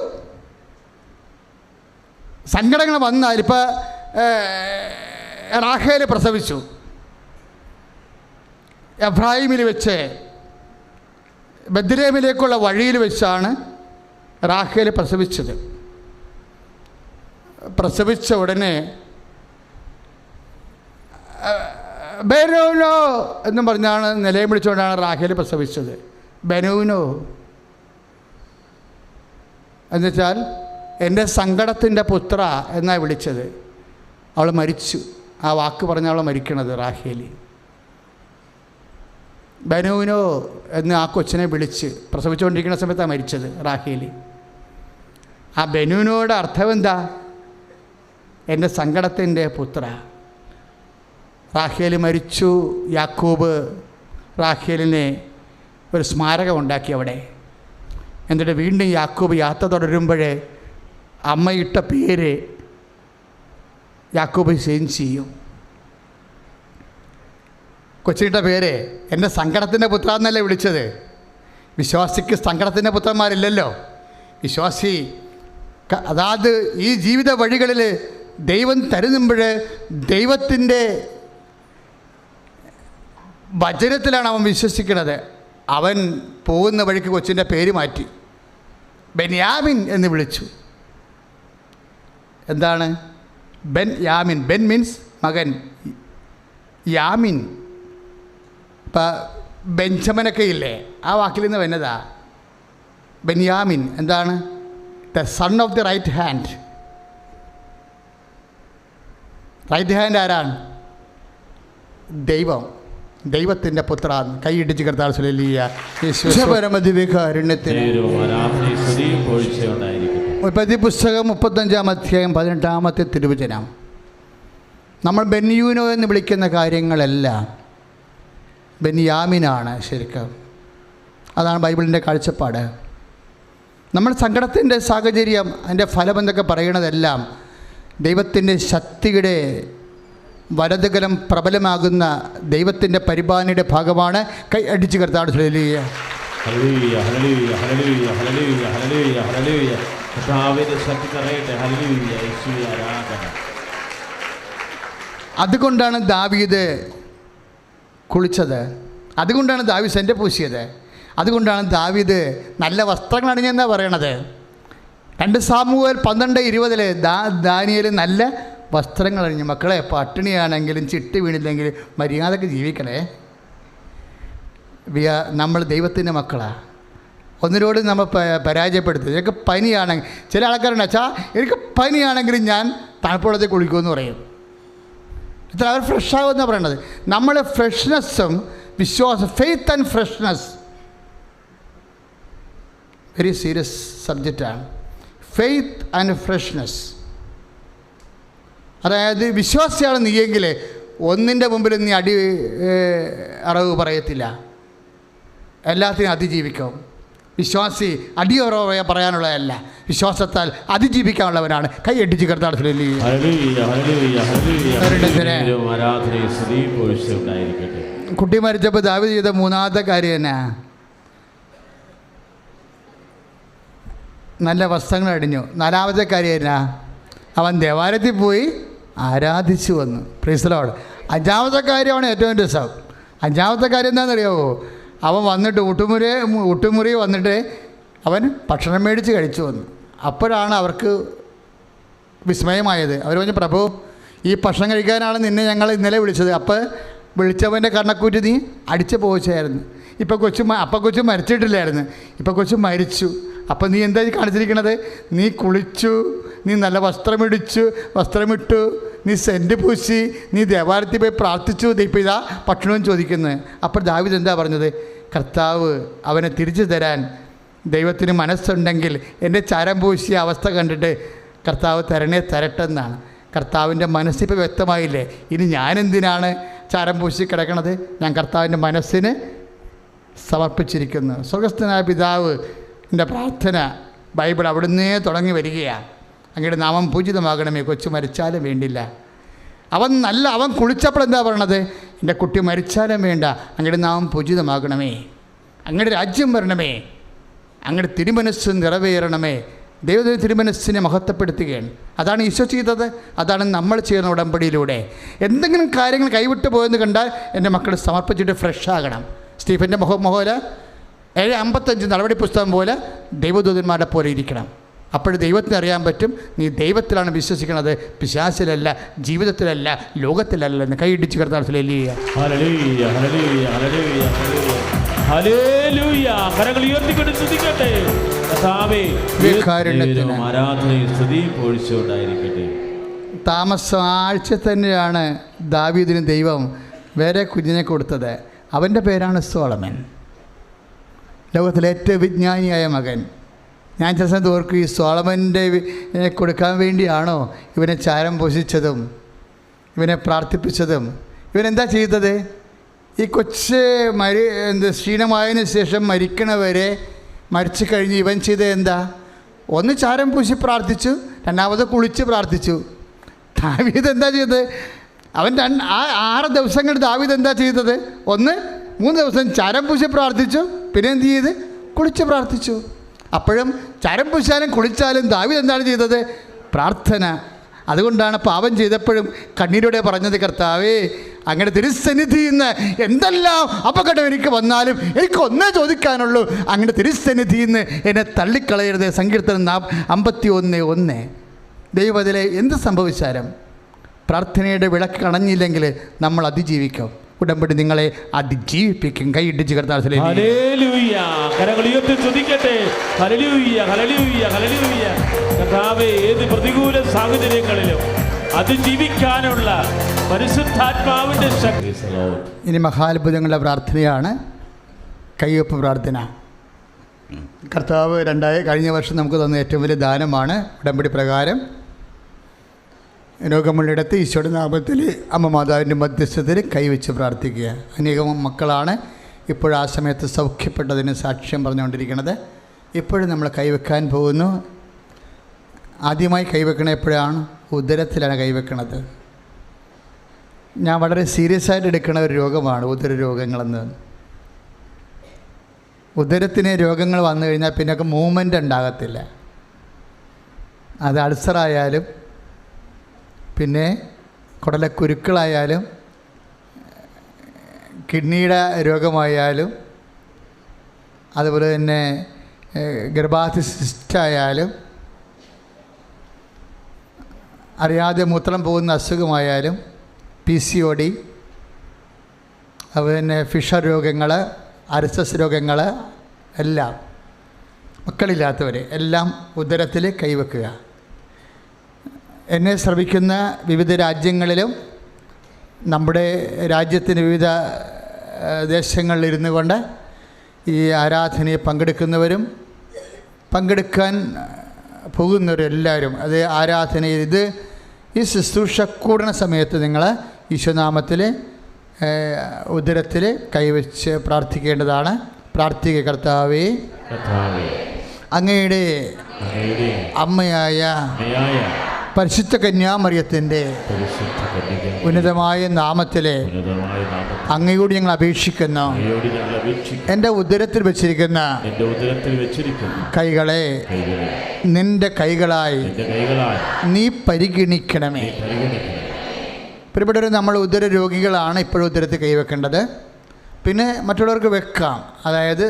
സങ്കടങ്ങൾ വന്നാൽ ഇപ്പോൾ റാഹേൽ പ്രസവിച്ചു. എഫ്രായിമിൽ വെച്ച് ബത്ലഹേമിലേക്കുള്ള വഴിയിൽ വെച്ചാണ് റാഹേൽ പ്രസവിച്ചത്. പ്രസവിച്ച ഉടനെ ബെനൂനോ എന്നും പറഞ്ഞാണ് നിലയം വിളിച്ചുകൊണ്ടാണ് റാഹേൽ പ്രസവിച്ചത്. ബെനൂനോ എന്നുവെച്ചാൽ എൻ്റെ സങ്കടത്തിൻ്റെ പുത്ര എന്നാണ് വിളിച്ചത്. അവൾ മരിച്ചു. ആ വാക്ക് പറഞ്ഞ അവൾ മരിക്കണത് റാഹേലി. ബെനൂനോ എന്ന് ആ കൊച്ചിനെ വിളിച്ച് പ്രസവിച്ചുകൊണ്ടിരിക്കുന്ന സമയത്താണ് മരിച്ചത് റാഹേലി. ആ ബെനൂനോയുടെ അർത്ഥം എന്താ? എൻ്റെ സങ്കടത്തിൻ്റെ പുത്ര. റാഹേൽ മരിച്ചു. യാക്കോബ് റാഹേലിനെ ഒരു സ്മാരകം ഉണ്ടാക്കി അവിടെ. എന്നിട്ട് വീണ്ടും യാക്കോബ് യാത്ര തുടരുമ്പോഴേ അമ്മയിട്ട പേര് യാക്കോബ് ചേഞ്ച് ചെയ്യും. കൊച്ചിട്ട പേര് എൻ്റെ സങ്കടത്തിൻ്റെ പുത്ര എന്നല്ലേ വിളിച്ചത്. വിശ്വാസിക്ക് സങ്കടത്തിൻ്റെ പുത്രന്മാരില്ലല്ലോ. വിശ്വാസി അതായത് ഈ ജീവിത വഴികളിൽ ദൈവം തരുന്നുമ്പോൾ ദൈവത്തിൻ്റെ വചനത്തിലാണ് അവൻ വിശ്വസിക്കുന്നത്. അവൻ പോകുന്ന വഴിക്ക് കൊച്ചിൻ്റെ പേര് മാറ്റി ബെന്യാമിൻ എന്ന് വിളിച്ചു. എന്താണ്? Ben Yamin. ബെൻ മീൻസ് മകൻ, യാമിൻ. ഇപ്പം ബെഞ്ചമിനൊക്കെ ഇല്ലേ, ആ വാക്കിൽ നിന്ന് വന്നതാ ബെന്യാമിൻ. എന്താണ്? The son of the right hand. Right hand ആരാണ്? ദൈവം, ദൈവത്തിൻ്റെ പുത്രാൻ. കൈയിടിച്ച് കർത്താവ് ഉൽപ്പത്തി പുസ്തകം 35-ാം അധ്യായം 18-ാമത്തെ തിരുവചനം. നമ്മൾ ബെന്യൂനോ എന്ന് വിളിക്കുന്ന കാര്യങ്ങളെല്ലാം ബെന്യാമിനാണ് ശരിക്കും. അതാണ് ബൈബിളിൻ്റെ കാഴ്ചപ്പാട്. നമ്മൾ സങ്കടത്തിൻ്റെ സാഹചര്യം, അതിൻ്റെ ഫലം എന്നൊക്കെ പറയണതെല്ലാം ദൈവത്തിൻ്റെ ശക്തിയുടെ വലതുകരം പ്രബലമാകുന്ന ദൈവത്തിൻ്റെ പരിപാലനയുടെ ഭാഗമാണ്. കൈ അടിച്ച് കർത്താവ് അതുകൊണ്ടാണ് ദാവീദ് കുളിച്ചത്, അതുകൊണ്ടാണ് ദാവീദ് സെൻ്റ് പൂശിയത്, അതുകൊണ്ടാണ് ദാവീദ് നല്ല വസ്ത്രങ്ങൾ അണിഞ്ഞെന്നാണ് പറയണത്. 2 സാമുവേൽ 12:20 ദാനിയേൽ നല്ല വസ്ത്രങ്ങൾ അണിഞ്ഞു. മക്കളെ, പട്ടിണിയാണെങ്കിലും ചിട്ടി വീണില്ലെങ്കിലും മര്യാദക്ക് ജീവിക്കണേ. നമ്മൾ ദൈവത്തിൻ്റെ മക്കളാണ്. ഒന്നിനോട് നമ്മൾ പരാജയപ്പെടുത്തുക. എനിക്ക് പനിയാണെങ്കിൽ, ചില ആൾക്കാരുണ്ട്, അച്ഛാ എനിക്ക് പനിയാണെങ്കിലും ഞാൻ തണുപ്പുള്ളത്തിൽ കുളിക്കുമെന്ന് പറയും. ഇത്ര അവർ ഫ്രഷാകുമെന്നാണ് പറയണത്. നമ്മൾ ഫ്രഷ്നെസ്സും വിശ്വാസം, faith and freshness very serious സബ്ജക്റ്റാണ്. Faith and freshness. അതായത് വിശ്വാസിയാണ് നീയെങ്കിൽ ഒന്നിൻ്റെ മുമ്പിൽ നീ അറവ് പറയത്തില്ല, എല്ലാത്തിനും അതിജീവിക്കും. വിശ്വാസി അടിയറവ് പറയാനുള്ളതല്ല, വിശ്വാസത്താൽ അതിജീവിക്കാനുള്ളവനാണ്. കൈ അടിച്ച് കർത്താവ്. കുട്ടി മരിച്ചപ്പോൾ ദാവീദ് ചെയ്ത 3-ാമത്തെ കാര്യം എന്നാ? നല്ല വസ്ത്രങ്ങൾ അടിഞ്ഞു. 4-ാമത്തെ കാര്യം എന്നാ? അവൻ ദേവാലയത്തിൽ പോയി ആരാധിച്ചു വന്നു. Price the Lord. 5-ാമത്തെ കാര്യമാണ് ഏറ്റവും രസം. 5-ാമത്തെ കാര്യം എന്താണെന്നറിയാമോ? അവൻ വന്നിട്ട് ഊട്ടുമുറി വന്നിട്ട് അവൻ ഭക്ഷണം മേടിച്ച് കഴിച്ചു വന്നു. അപ്പോഴാണ് അവർക്ക് വിസ്മയമായത്. അവർ പറഞ്ഞു, പ്രഭു, ഈ ഭക്ഷണം കഴിക്കാനാണ് നിന്നെ ഞങ്ങൾ ഇന്നലെ വിളിച്ചത്. അപ്പോൾ വിളിച്ചവൻ്റെ കണ്ണക്കൂറ്റി നീ അടിച്ച് പോയിച്ചായിരുന്നു. അപ്പം കൊച്ചു മരിച്ചിട്ടില്ലായിരുന്നു, ഇപ്പം കൊച്ചു മരിച്ചു. അപ്പം നീ എന്താ കാണിച്ചിരിക്കണത്? നീ കുളിച്ചു, നീ നല്ല വസ്ത്രമിട്ടു, നീ സെൻറ്റ് പൂശി, നീ ദേവാലയത്തിൽ പോയി പ്രാർത്ഥിച്ചു, ഇപ്പം ഇതാ ഭക്ഷണവും ചോദിക്കുന്നത്. അപ്പോൾ ദാവീദ് എന്താ പറഞ്ഞത്? കർത്താവ് അവനെ തിരിച്ചു തരാൻ ദൈവത്തിന് മനസ്സുണ്ടെങ്കിൽ എൻ്റെ ചരം പൂശിയ അവസ്ഥ കണ്ടിട്ട് കർത്താവ് തരട്ടെ എന്നാണ്. കർത്താവിൻ്റെ മനസ്സിപ്പോൾ വ്യക്തമായില്ലേ? ഇനി ഞാനെന്തിനാണ് ചരം പൂശി കിടക്കണത്? ഞാൻ കർത്താവിൻ്റെ മനസ്സിന് സമർപ്പിച്ചിരിക്കുന്നു. സ്വർഗസ്ഥനായ പിതാവ് എൻ്റെ പ്രാർത്ഥന ബൈബിൾ അവിടുന്നേ തുടങ്ങി വരികയാണ്. അങ്ങയുടെ നാമം പൂജിതമാകണമേ. കൊച്ചു മരിച്ചാലും വേണ്ടില്ല. അവൻ കുളിച്ചപ്പോൾ എന്താ പറയണത്? എൻ്റെ കുട്ടി മരിച്ചാലും വേണ്ട, അങ്ങയുടെ നാമം പൂജിതമാകണമേ, അങ്ങയുടെ രാജ്യം വരണമേ, അങ്ങയുടെ തിരുമനസ്സ് നിറവേറണമേ. ദൈവത്തിൻ്റെ തിരുമനസ്സിനെ മഹത്വപ്പെടുത്തുകയാണ്. അതാണ് ഈശോ ചെയ്തത്, അതാണ് നമ്മൾ ചെയ്യുന്ന ഉടമ്പടിയിലൂടെ. എന്തെങ്കിലും കാര്യങ്ങൾ കൈവിട്ട് പോയെന്ന് കണ്ടാൽ എൻ്റെ മക്കൾ സമർപ്പിച്ചിട്ട് ഫ്രഷാകണം. സ്റ്റീഫൻ്റെ മുഖം പോലെ 7:55 നടപടി പുസ്തകം പോലെ ദൈവദൂതന്മാരെ പോലെ ഇരിക്കണം. അപ്പോൾ ദൈവത്തിന് അറിയാൻ പറ്റും നീ ദൈവത്തിലാണ് വിശ്വസിക്കുന്നത്, പിശാചിലല്ല, ജീവിതത്തിലല്ല, ലോകത്തിലല്ല എന്ന്. കൈയിടിച്ച് കർത്താവ് താമസം ആഴ്ച തന്നെയാണ് ദാവീദിന് ദൈവം വേറെ കുഞ്ഞിനെ കൊടുത്തത്. അവൻ്റെ പേരാണ് സോളമൻ, ലോകത്തിലെ ഏറ്റവും വിജ്ഞാനിയായ മകൻ. ഞാൻ ചില സമയത്ത് ഓർക്കും, ഈ സോളമൻ്റെ കൊടുക്കാൻ വേണ്ടിയാണോ ഇവനെ ചാരം പോഷിച്ചതും ഇവനെ പ്രാർത്ഥിപ്പിച്ചതും? ഇവനെന്താ ചെയ്തത്? ഈ കൊച്ച് ക്ഷീണമായതിനു ശേഷം മരിക്കണവരെ മരിച്ചു കഴിഞ്ഞ് ഇവൻ ചെയ്തത് എന്താ? ഒന്ന് ചാരം പൂശി പ്രാർത്ഥിച്ചു, രണ്ടാമത് കുളിച്ച് പ്രാർത്ഥിച്ചു. ദാവീദ് എന്താ ചെയ്തത്? അവൻ 6 ദിവസങ്ങൾ ദാവീദ് എന്താ ചെയ്തത്? 3 ദിവസം ചാരം പൂശി പ്രാർത്ഥിച്ചു, പിന്നെ എന്ത് ചെയ്ത്? കുളിച്ച് പ്രാർത്ഥിച്ചു. അപ്പോഴും ചാരം പൂശാനും കുളിച്ചാലും ദാവീദ് എന്താണ് ചെയ്തത്? പ്രാർത്ഥന. അതുകൊണ്ടാണ് പാപം ചെയ്തപ്പോഴും കണ്ണീരോടെ പറഞ്ഞത്, കർത്താവേ, അങ്ങനെ തിരുസന്നിധിയിൽ നിന്ന് എന്തെല്ലാം അപകടം എനിക്ക് വന്നാലും എനിക്കൊന്നേ ചോദിക്കാനുള്ളൂ, അങ്ങനെ തിരുസന്നിധിയിൽ നിന്ന് എന്നെ തള്ളിക്കളയരുത്. സങ്കീർത്തനം 51:1. ദൈവത്തിലെ എന്ത് സംഭവിച്ചാലും പ്രാർത്ഥനയുടെ വിളക്ക് അണഞ്ഞില്ലെങ്കിൽ നമ്മൾ അതിജീവിക്കും. ഉടമ്പടി നിങ്ങളെ അതിജീവിപ്പിക്കും. കൈയിടിച്ച് കർത്താവിനെ ഹല്ലേലൂയ. കരങ്ങൾ ഉയർത്തി സ്തുതിക്കട്ടെ. Hallelujah, hallelujah, hallelujah. കർത്താവേ, ഏത് പ്രതികൂല സാഹചര്യങ്ങളിലും അതിജീവിക്കാനുള്ള പരിശുദ്ധാത്മാവിന്റെ ശക്തി. ഇനി മഹാത്ഭുതങ്ങളുടെ പ്രാർത്ഥനയാണ് കയ്യൊപ്പ് പ്രാർത്ഥന. കർത്താവ് കഴിഞ്ഞ വർഷം നമുക്ക് തന്ന ഏറ്റവും വലിയ ദാനമാണ്. ഉടമ്പടി പ്രകാരം രോഗമുള്ളിടത്ത് ഈശോയുടെ നാമത്തിൽ അമ്മ മാതാവിൻ്റെ മധ്യസ്ഥത്തിൽ കൈവച്ച് പ്രാർത്ഥിക്കുക. അനേകം മക്കളാണ് ഇപ്പോഴാ സമയത്ത് സൗഖ്യപ്പെട്ടതിന് സാക്ഷ്യം പറഞ്ഞുകൊണ്ടിരിക്കുന്നത്. ഇപ്പോഴും നമ്മൾ കൈവെക്കാൻ പോകുന്നു. ആദ്യമായി കൈവെക്കണ എപ്പോഴാണ്? ഉദരത്തിലാണ് കൈവെക്കണത്. ഞാൻ വളരെ സീരിയസ് ആയിട്ട് എടുക്കുന്ന ഒരു രോഗമാണ് ഉദര രോഗങ്ങളെന്ന്. ഉദരത്തിന് രോഗങ്ങൾ വന്നു കഴിഞ്ഞാൽ പിന്നൊക്കെ മൂവ്മെൻ്റ് ഉണ്ടാകത്തില്ല. അത് അൾസറായാലും പിന്നെ കുടലക്കുരുക്കളായാലും കിഡ്നിയുടെ രോഗമായാലും അതുപോലെ തന്നെ ഗർഭാശയ സിസ്റ്റായാലും അറിയാതെ മൂത്രം പോകുന്ന അസുഖമായാലും PCOD, അതുപോലെ തന്നെ ഫിഷർ രോഗങ്ങൾ, അർസസ് രോഗങ്ങൾ എല്ലാം, മക്കളില്ലാത്തവർ എല്ലാം ഉദരത്തിൽ കൈവെക്കുക. എന്നെ ശ്രമിക്കുന്ന വിവിധ രാജ്യങ്ങളിലും നമ്മുടെ രാജ്യത്തിന് വിവിധ ദേശങ്ങളിലിരുന്നു കൊണ്ട് ഈ ആരാധനയെ പങ്കെടുക്കുന്നവരും പങ്കെടുക്കാൻ പോകുന്നവരെല്ലാവരും അത് ആരാധനയിൽ ഈ ശുശ്രൂഷ കൂടുന്ന സമയത്ത് നിങ്ങൾ ഈശോനാമത്തിൽ ഉദരത്തിൽ കൈവച്ച് പ്രാർത്ഥിക്കേണ്ടതാണ്. പ്രാർത്ഥിക്കുക. കർത്താവേ, അങ്ങയുടെ അമ്മയായ പരിശുദ്ധ കന്യാമറിയത്തിൻ്റെ ഉന്നതമായ നാമത്തിലെ അങ്ങയോട് ഞങ്ങൾ അപേക്ഷിക്കുന്നു. എൻ്റെ ഉദരത്തിൽ വെച്ചിരിക്കുന്ന കൈകളെ നിന്റെ കൈകളായി നീ പരിഗണിക്കണമേ. പ്രിയപ്പെട്ടവർ, നമ്മൾ ഉദര രോഗികളാണ് ഇപ്പോഴും ഉദരത്തിൽ കൈവെക്കേണ്ടത്. പിന്നെ മറ്റുള്ളവർക്ക് വെക്കാം. അതായത്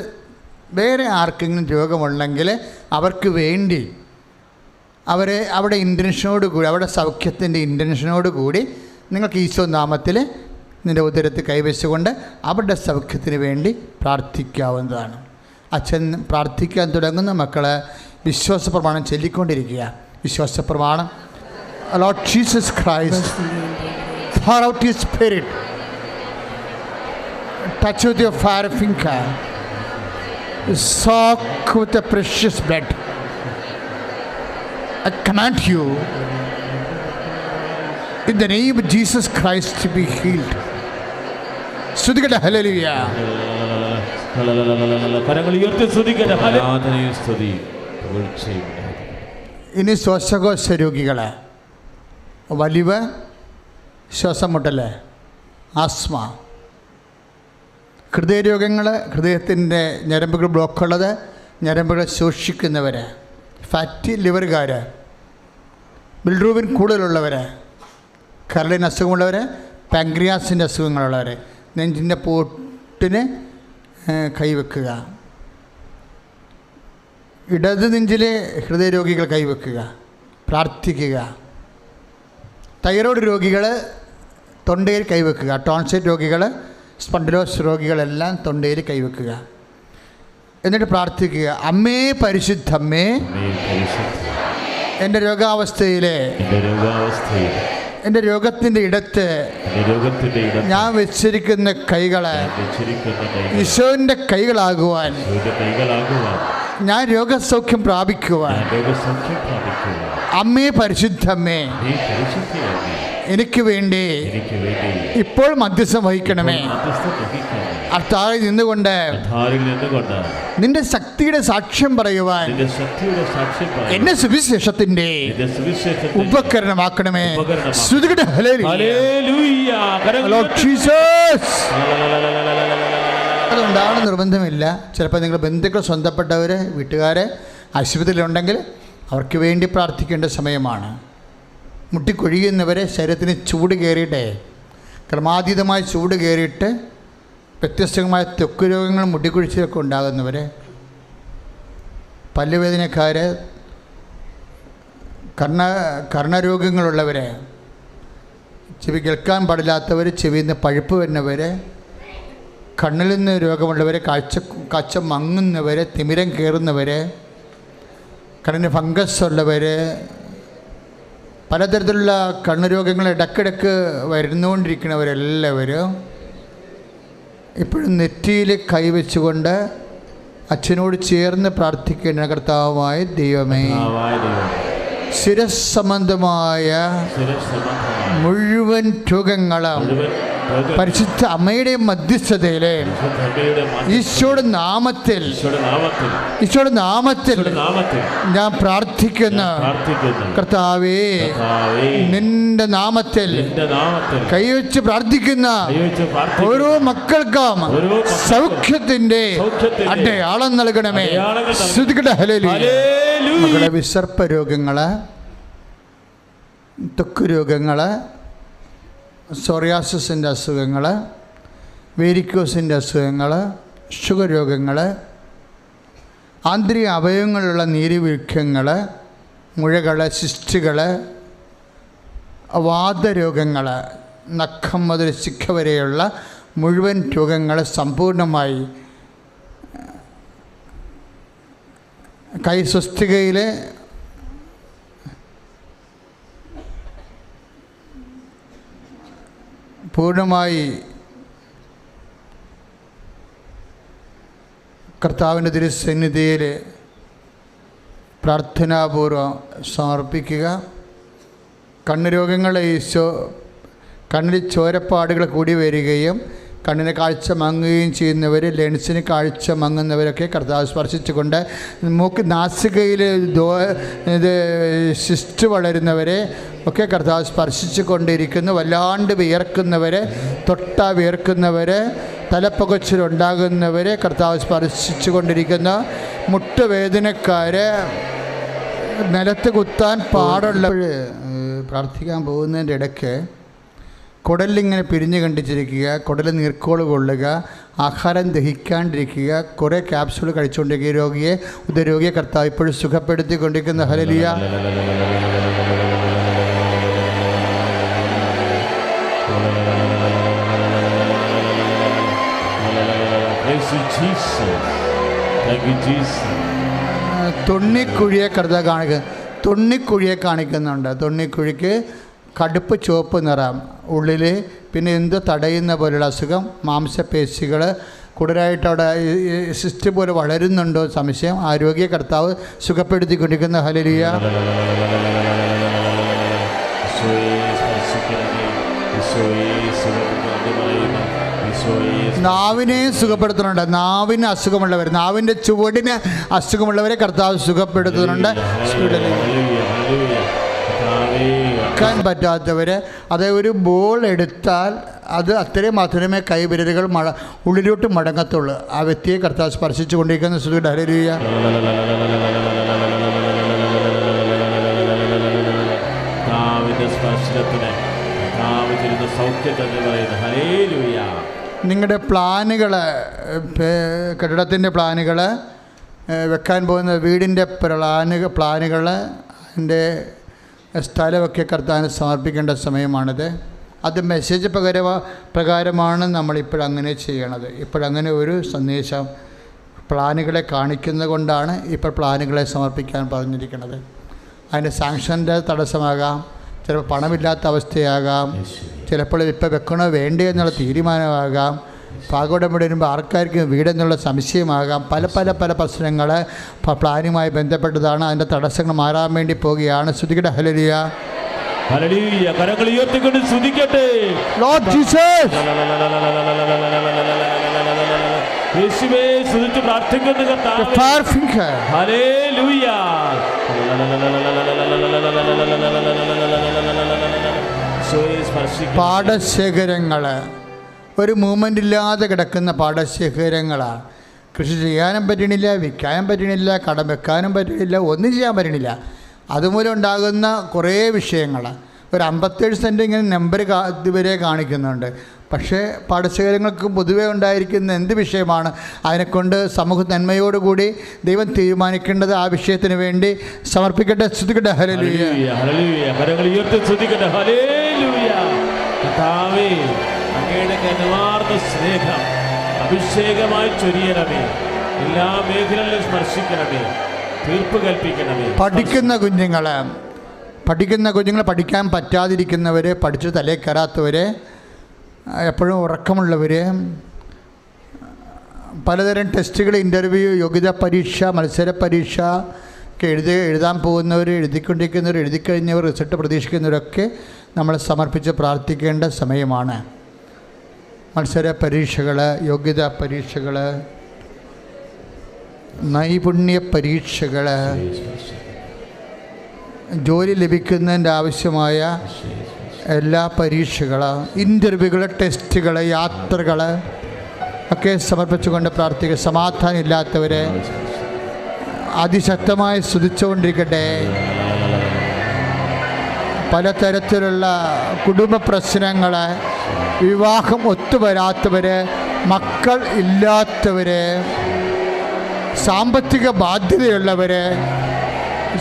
വേറെ ആർക്കെങ്കിലും രോഗമുണ്ടെങ്കിൽ അവർക്ക് വേണ്ടി അവിടെ ഇൻറ്റൻഷനോട് കൂടി, അവിടെ സൗഖ്യത്തിൻ്റെ ഇൻറ്റൻഷനോട് കൂടി നിങ്ങൾക്ക് ഈശോ നാമത്തിൽ നിൻ്റെ ഉദരത്തിൽ കൈവച്ചുകൊണ്ട് അവരുടെ സൗഖ്യത്തിന് വേണ്ടി പ്രാർത്ഥിക്കാവുന്നതാണ്. അച്ഛൻ പ്രാർത്ഥിക്കാൻ തുടങ്ങുന്ന മക്കൾ വിശ്വാസ പ്രമാണം ചൊല്ലിക്കൊണ്ടിരിക്കുക. വിശ്വാസ പ്രമാണം. Lord Jesus Christ, pour out your spirit, touch with your fire finger, soak with the precious blood. I command you in the name of Jesus Christ to be healed. സ്തുതിക്കട്ടെ. ഹല്ലേലൂയ. കരങ്ങൾ ഉയർത്തി സ്തുതിക്കട്ടെ. ഇനി ശ്വാസകോശ രോഗികൾ, വലിവ്, ശ്വാസം മുട്ടൽ, ആസ്മ, ഹൃദയരോഗങ്ങൾ, ഹൃദയത്തിൻ്റെ ഞരമ്പുകൾ ബ്ലോക്കുള്ളത്, ഞരമ്പുകൾ ശോഷിക്കുന്നവർ, ഫാറ്റി ലിവറുകാർ, ബിൽറൂബിൻ കൂടുതലുള്ളവർ, കരളിന് അസുഖമുള്ളവർ, പാങ്ക്രിയാസിൻ്റെ അസുഖങ്ങളുള്ളവർ, നെഞ്ചിൻ്റെ പോട്ടിന് കൈവെക്കുക. ഇടത് നെഞ്ചിലെ ഹൃദയരോഗികൾ കൈവെക്കുക, പ്രാർത്ഥിക്കുക. തൈറോയ്ഡ് രോഗികൾ തൊണ്ടയിൽ കൈവെക്കുക. ടോൺസിൽ രോഗികൾ, സ്പൊണ്ടിലോസ് രോഗികളെല്ലാം തൊണ്ടയിൽ കൈവെക്കുക. എന്നിട്ട് പ്രാർത്ഥിക്കുക. അമ്മേ പരിശുദ്ധമ്മേ, എൻ്റെ രോഗാവസ്ഥയിലെ എൻ്റെ രോഗത്തിൻ്റെ ഇടത്ത് ഞാൻ വെച്ചിരിക്കുന്ന കൈകളെ ഈശോൻ്റെ കൈകളാകുവാൻ, ഞാൻ രോഗസൗഖ്യം പ്രാപിക്കുവാൻ അമ്മേ പരിശുദ്ധമ്മേ എനിക്ക് വേണ്ടി ഇപ്പോൾ മധ്യസ്ഥം വഹിക്കണമേ. അർത്താവിൽ നിന്നുകൊണ്ട് നിന്റെ ശക്തിയുടെ സാക്ഷ്യം പറയുവാൻ എന്നെ സുവിശേഷത്തിന്റെ ഉപകരണമാക്കണമേ. അതുണ്ടാവണം നിർബന്ധമില്ല. ചിലപ്പോൾ നിങ്ങൾ ബന്ധുക്കൾ, സ്വന്തപ്പെട്ടവർ, വീട്ടുകാർ ആശുപത്രിയിലുണ്ടെങ്കിൽ അവർക്ക് വേണ്ടി പ്രാർത്ഥിക്കേണ്ട സമയമാണ്. മുട്ടിക്കൊഴിയുന്നവരെ ശരീരത്തിന് ചൂട് കയറിയിട്ടേ, ക്രമാതീതമായ ചൂട് കയറിയിട്ട് വ്യത്യസ്തമായ ത്വക്ക് രോഗങ്ങൾ, മുടിക്കൊഴിച്ചിലൊക്കെ ഉണ്ടാകുന്നവർ, പല്ലുവേദനക്കാർ, കർണരോഗങ്ങളുള്ളവരെ, ചെവി കേൾക്കാൻ പാടില്ലാത്തവർ, ചെവിയിൽ നിന്ന് പഴുപ്പ് വരുന്നവർ, കണ്ണിൽ നിന്ന് രോഗമുള്ളവർ, കാഴ്ച മങ്ങുന്നവർ, തിമിരം കയറുന്നവർ, കണ്ണിന് ഫംഗസ് ഉള്ളവർ, പലതരത്തിലുള്ള കണ്ണുരോഗങ്ങൾ ഇടയ്ക്കിടയ്ക്ക് വരുന്നുകൊണ്ടിരിക്കുന്നവരെല്ലാവരും ഇപ്പോഴും നെറ്റിയിൽ കൈവച്ചുകൊണ്ട് അച്ഛനോട് ചേർന്ന് പ്രാർത്ഥിക്കേണ്ട കർത്താവായ ദൈവമേ, ശിരസ് സംബന്ധമായ മുഴുവൻ രോഗങ്ങളും പരിശുദ്ധ അമ്മയുടെ മധ്യസ്ഥതയിലെ ഈശോയുടെ നാമത്തിൽ ഞാൻ പ്രാർത്ഥിക്കുന്നു. കർത്താവേ, നിന്റെ നാമത്തിൽ കൈവച്ച് പ്രാർത്ഥിക്കുന്ന ഓരോ മക്കൾക്കും സൗഖ്യത്തിന്റെ അടയാളം നൽകണമേ. ശ്രദ്ധിക്കട്ടെ. മക്കളെ, വിസർപ്പ രോഗങ്ങള്, ത്വക്ക് രോഗങ്ങള്, സോറിയാസിൻ്റെ അസുഖങ്ങൾ, വേരിക്കോസിൻ്റെ അസുഖങ്ങൾ, ഷുഗർ രോഗങ്ങൾ, ആന്തരിക അവയവങ്ങളിലുള്ള നീരുവീഴ്ചകൾ, മുഴകൾ, സിസ്റ്റുകൾ, വാതരോഗങ്ങൾ, നഖം മുതൽ ശിഖ വരെയുള്ള മുഴുവൻ രോഗങ്ങൾ സമ്പൂർണ്ണമായി കൈ സ്വസ്തികയിൽ പൂർണ്ണമായി കർത്താവിൻ്റെ തിരുസന്നിധിയിൽ പ്രാർത്ഥനാപൂർവം സമർപ്പിക്കുക. കണ്ണുരോഗങ്ങളെ ഈശോ, കണ്ണിൽ ചോരപ്പാടുകൾ കൂടി വരികയും കണ്ണിന് കാഴ്ച മങ്ങുകയും ചെയ്യുന്നവർ, ലെൻസിന് കാഴ്ച മങ്ങുന്നവരൊക്കെ കർത്താവ് സ്പർശിച്ചുകൊണ്ട്, നാസികയിൽ സിസ്റ്റ് വളരുന്നവരെ ഒക്കെ കർത്താവ് സ്പർശിച്ചു കൊണ്ടിരിക്കുന്നു. വല്ലാണ്ട് വിയർക്കുന്നവരെ, വിയർക്കുന്നവർ, തലപ്പുകച്ചിലുണ്ടാകുന്നവരെ കർത്താവ് സ്പർശിച്ചു കൊണ്ടിരിക്കുന്ന, മുട്ടുവേദനക്കാർ, നിലത്ത് കുത്താൻ പാടുള്ളവർ പ്രാർത്ഥിക്കാൻ പോകുന്നതിൻ്റെ ഇടയ്ക്ക് കുടലിങ്ങനെ പിരിഞ്ഞു കണ്ടിച്ചിരിക്കുക, കുടൽ നീർക്കോള് കൊള്ളുക, ആഹാരം ദഹിക്കാണ്ടിരിക്കുക, കുറേ ക്യാപ്സ്യൂൾ കഴിച്ചുകൊണ്ടിരിക്കുക രോഗിയെ കർത്താവ് ഇപ്പോഴും സുഖപ്പെടുത്തിക്കൊണ്ടിരിക്കുന്ന. ഹല്ലേലൂയ. തൊണ്ണിക്കുഴിയെ കർത്താവ് കാണിക്കുന്നുണ്ട്. തൊണ്ണിക്കുഴിക്ക് കടുപ്പ് ചുവപ്പ് നിറം, ഉള്ളിൽ പിന്നെ എന്ത് തടയുന്ന പോലുള്ള അസുഖം, മാംസപേശികൾ കൂടുതലായിട്ട് അവിടെ സിസ്റ്റ് പോലെ വളരുന്നുണ്ടോ സംശയം. ആരോഗ്യ കർത്താവ് സുഖപ്പെടുത്തിക്കൊണ്ടിരിക്കുന്ന. ഹല്ലേലൂയ. നാവിനെ സുഖപ്പെടുത്തുന്നുണ്ട്. നാവിന് അസുഖമുള്ളവർ, നാവിൻ്റെ ചുവടിന് അസുഖമുള്ളവരെ കർത്താവ് സുഖപ്പെടുത്തുന്നുണ്ട്. ക്കാൻ പറ്റാത്തവർ, അതായത് ഒരു ബോൾ എടുത്താൽ അത് അത്രയും മാത്രമേ കൈവിരലുകൾ ഉള്ളിലോട്ട് മടങ്ങത്തുള്ളൂ. ആ വ്യക്തിയെ കർത്താവ് സ്പർശിച്ചു കൊണ്ടിരിക്കുന്ന. ഹല്ലേലൂയ. നിങ്ങളുടെ പ്ലാനുകൾ, കെട്ടിടത്തിൻ്റെ പ്ലാനുകൾ, വെക്കാൻ പോകുന്ന വീടിൻ്റെ പ്ലാനുകൾ, അതിൻ്റെ സ്ഥലമൊക്കെ കർത്താവിന് സമർപ്പിക്കേണ്ട സമയമാണിത്. അത് മെസ്സേജ് പ്രകാരമാണ് നമ്മളിപ്പോഴങ്ങനെ ചെയ്യണത്. ഇപ്പോഴങ്ങനെ ഒരു സന്ദേശം പ്ലാനുകളെ കാണിക്കുന്നത് കൊണ്ടാണ് ഇപ്പോൾ പ്ലാനുകളെ സമർപ്പിക്കാൻ പറഞ്ഞിരിക്കുന്നത്. അതിൻ്റെ സാങ്ഷൻ്റെ തടസ്സമാകാം, ചിലപ്പോൾ പണമില്ലാത്ത അവസ്ഥയാകാം, ചിലപ്പോൾ ഇപ്പോൾ വെക്കണോ വേണ്ടേ എന്നുള്ള തീരുമാനമാകാം, പാകോടമ്പടി വരുമ്പോൾ ആർക്കാർക്കും വീടെന്നുള്ള സംശയമാകാം. പല പ്രശ്നങ്ങൾ പ്ലാനുമായി ബന്ധപ്പെട്ടതാണ്. അതിൻ്റെ തടസ്സങ്ങൾ മാറാൻ വേണ്ടി പോവുകയാണ്. സ്തുതിക്കട്ടെ. ഹല്ലേലൂയ. ഹല്ലേലൂയ. കരങ്ങൾ ഉയർത്തിക്കൊണ്ട് സ്തുതിക്കട്ടെ. Lord Jesus. യേശുവേ, സ്തുതിച്ച് പ്രാർത്ഥിക്കുന്നു കർത്താവേ. ഹല്ലേലൂയ. പാടശേഖരങ്ങൾ, ഒരു മൂവ്മെൻ്റ് ഇല്ലാതെ കിടക്കുന്ന പാടശേഖരങ്ങളാണ്. കൃഷി ചെയ്യാനും പറ്റണില്ല, വിൽക്കാനും പറ്റണില്ല, കടം വെക്കാനും പറ്റണില്ല, ഒന്നും ചെയ്യാൻ പറ്റണില്ല. അതുമൂലം ഉണ്ടാകുന്ന കുറേ വിഷയങ്ങൾ. ഒരു 57 സെൻറ്റ് ഇങ്ങനെ നമ്പർ ഇതുവരെ കാണിക്കുന്നുണ്ട്. പക്ഷേ പാടശേഖരങ്ങൾക്ക് പൊതുവേ ഉണ്ടായിരിക്കുന്ന എന്ത് വിഷയമാണ് അതിനെക്കൊണ്ട് സമൂഹ നന്മയോടുകൂടി ദൈവം തീരുമാനിക്കേണ്ടത് ആ വിഷയത്തിന് വേണ്ടി സമർപ്പിക്കട്ടെ. സ്തുതിക്കട്ടെ. ഹല്ലേലൂയ. ഹല്ലേലൂയ. കരങ്ങൾ ഉയർത്തി സ്തുതിക്കട്ടെ. ഹല്ലേലൂയ. കർത്താവേ, അങ്ങയുടെ കനിവാർന്ന സ്നേഹം അഭിഷേകമായി ചൊരിയണമേ. എല്ലാ മേഖലകളിലും സ്പർശിക്കണമേ. തീർപ്പ് കൽപ്പിക്കണമേ. പഠിക്കുന്ന കുഞ്ഞുങ്ങൾ, പഠിക്കാൻ പറ്റാതിരിക്കുന്നവർ, പഠിച്ച് തലേ കയറാത്തവർ, എപ്പോഴും ഉറക്കമുള്ളവർ, പലതരം ടെസ്റ്റുകൾ, ഇൻ്റർവ്യൂ, യോഗ്യതാ പരീക്ഷ, മത്സര പരീക്ഷ ഒക്കെ എഴുതാൻ പോകുന്നവർ, എഴുതിക്കൊണ്ടിരിക്കുന്നവർ, എഴുതിക്കഴിഞ്ഞവർ, റിസൾട്ട് പ്രതീക്ഷിക്കുന്നവരൊക്കെ നമ്മൾ സമർപ്പിച്ച് പ്രാർത്ഥിക്കേണ്ട സമയമാണ്. മത്സര പരീക്ഷകൾ, യോഗ്യതാ പരീക്ഷകൾ, നൈപുണ്യ പരീക്ഷകൾ, ജോലി ലഭിക്കുന്നതിൻ്റെ ആവശ്യമായ എല്ലാ പരീക്ഷകൾ, ഇൻ്റർവ്യൂകൾ, ടെസ്റ്റുകൾ, യാത്രകൾ ഒക്കെ സമർപ്പിച്ചുകൊണ്ട് പ്രാർത്ഥിക്കുക. സമാധാനം ഇല്ലാത്തവരെ അതിശക്തമായി സ്തുതിച്ചുകൊണ്ടിരിക്കട്ടെ. പലതരത്തിലുള്ള കുടുംബ പ്രശ്നങ്ങൾ, വിവാഹം ഒത്തുവരാത്തവർ, മക്കൾ ഇല്ലാത്തവർ, സാമ്പത്തിക ബാധ്യതയുള്ളവർ,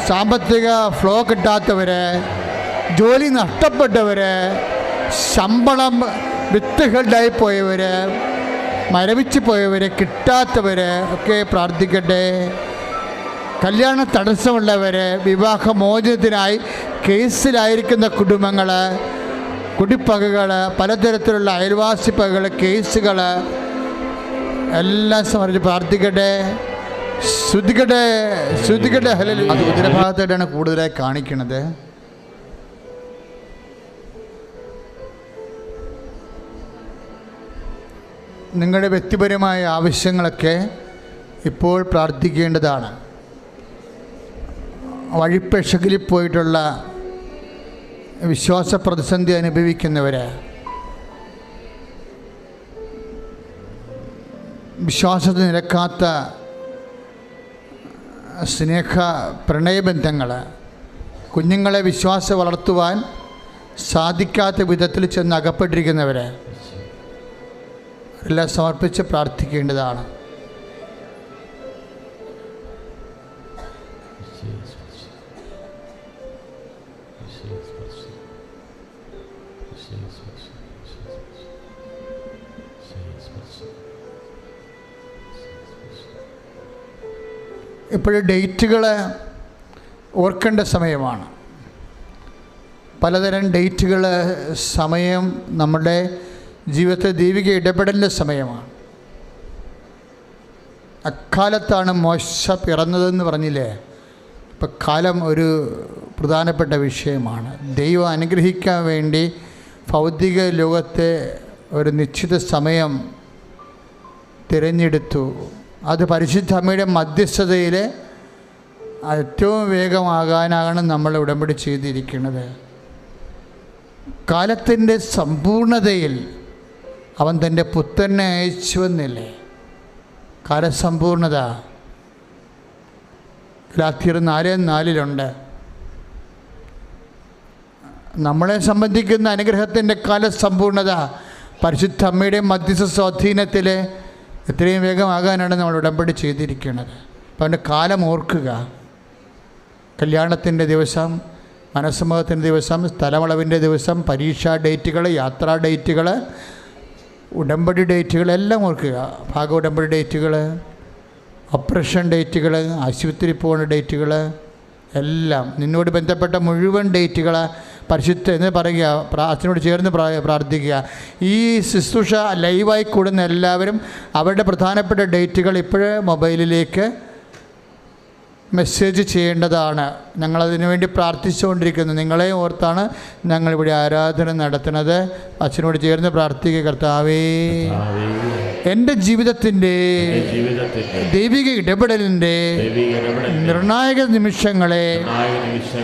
സാമ്പത്തിക ഫ്ലോ കിട്ടാത്തവർ, ജോലി നഷ്ടപ്പെട്ടവർ, ശമ്പളം വിത്തുകളുണ്ടായി പോയവർ, മരവിച്ച് പോയവർ, കിട്ടാത്തവർ ഒക്കെ പ്രാർത്ഥിക്കട്ടെ. കല്യാണ തടസ്സമുള്ളവർ, വിവാഹമോചനത്തിനായി കേസിലായിരിക്കുന്ന കുടുംബങ്ങൾ, കുടിപ്പകകൾ, പലതരത്തിലുള്ള അയൽവാസി പകകൾ, കേസുകൾ എല്ലാം സമർപ്പിച്ച് പ്രാർത്ഥിക്കട്ടെ. ശ്രദ്ധിക്കട്ടെ. ഹല്ലേലൂയ. അത് ഉദരഭാഗത്തായിട്ടാണ് കൂടുതലായി കാണിക്കുന്നത്. നിങ്ങളുടെ വ്യക്തിപരമായ ആവശ്യങ്ങളൊക്കെ ഇപ്പോൾ പ്രാർത്ഥിക്കേണ്ടതാണ്. വഴിപ്പിഴക്കിൽ പോയിട്ടുള്ള വിശ്വാസ പ്രതിസന്ധി അനുഭവിക്കുന്നവർ, വിശ്വാസത്തിൽ നിരക്കാത്ത സ്നേഹ പ്രണയബന്ധങ്ങൾ, കുഞ്ഞുങ്ങളെ വിശ്വാസം വളർത്തുവാൻ സാധിക്കാത്ത വിധത്തിൽ ചെന്ന് അകപ്പെട്ടിരിക്കുന്നവർ എല്ലാം സമർപ്പിച്ച് പ്രാർത്ഥിക്കേണ്ടതാണ്. ഇപ്പോഴും ഡേറ്റുകൾ ഓർക്കേണ്ട സമയമാണ്. പലതരം ഡേറ്റുകൾ, സമയം നമ്മുടെ ജീവിതത്തിൽ ദൈവിക ഇടപെടലിൻ്റെ സമയമാണ്. അക്കാലത്താണ് മോശ പിറന്നതെന്ന് പറഞ്ഞില്ലേ? ഇപ്പം കാലം ഒരു പ്രധാനപ്പെട്ട വിഷയമാണ്. ദൈവം അനുഗ്രഹിക്കാൻ വേണ്ടി ഭൗതിക ലോകത്തെ ഒരു നിശ്ചിത സമയം തിരഞ്ഞെടുത്തു. അത് പരിശുദ്ധ അമ്മയുടെ മധ്യസ്ഥതയിൽ ഏറ്റവും വേഗമാകാനാണ് നമ്മൾ ഉടമ്പടി ചെയ്തിരിക്കുന്നത്. കാലത്തിൻ്റെ സമ്പൂർണതയിൽ അവൻ തൻ്റെ പുത്രനെ അയച്ചുവെന്നില്ലേ? കാലസമ്പൂർണത ഗലാത്യർ 4:4 നമ്മളെ സംബന്ധിക്കുന്ന അനുഗ്രഹത്തിൻ്റെ കാലസമ്പൂർണത പരിശുദ്ധ അമ്മയുടെ മധ്യസ്ഥ സ്വാധീനത്തിൽ എത്രയും വേഗമാകാനാണ് നമ്മൾ ഉടമ്പടി ചെയ്തിരിക്കുന്നത്. അപ്പം അവൻ്റെ കാലം ഓർക്കുക. കല്യാണത്തിൻ്റെ ദിവസം, മനസ്സമ്മതത്തിൻ്റെ ദിവസം, സ്ഥലമളവിൻ്റെ ദിവസം, പരീക്ഷാ ഡേറ്റുകൾ, യാത്രാ ഡേറ്റുകൾ, ഉടമ്പടി ഡേറ്റുകൾ എല്ലാം ഓർക്കുക. ഭാഗ ഉടമ്പടി ഡേറ്റുകൾ, ഓപ്പറേഷൻ ഡേറ്റുകൾ, ആശുപത്രി പോകുന്ന ഡേറ്റുകൾ എല്ലാം, നിന്നോട് ബന്ധപ്പെട്ട മുഴുവൻ ഡേറ്റുകൾ പരിശുദ്ധ എന്ന് പറയുക. അച്ഛനോട് ചേർന്ന് പ്രാർത്ഥിക്കുക. ഈ ശുശ്രൂഷ ലൈവായി കൂടുന്ന എല്ലാവരും അവരുടെ പ്രധാനപ്പെട്ട ഡേറ്റുകൾ ഇപ്പോഴേ മൊബൈലിലേക്ക് മെസ്സേജ് ചെയ്യേണ്ടതാണ്. ഞങ്ങളതിനു വേണ്ടി പ്രാർത്ഥിച്ചുകൊണ്ടിരിക്കുന്നു. നിങ്ങളെ ഓർത്താണ് ഞങ്ങളിവിടെ ആരാധന നടത്തുന്നത്. അച്ഛനോട് ചേർന്ന് പ്രാർത്ഥിക്കുക. കർത്താവേ, എൻ്റെ ജീവിതത്തിൻ്റെ ദൈവിക ഇടപെടലിൻ്റെ നിർണായക നിമിഷങ്ങളെ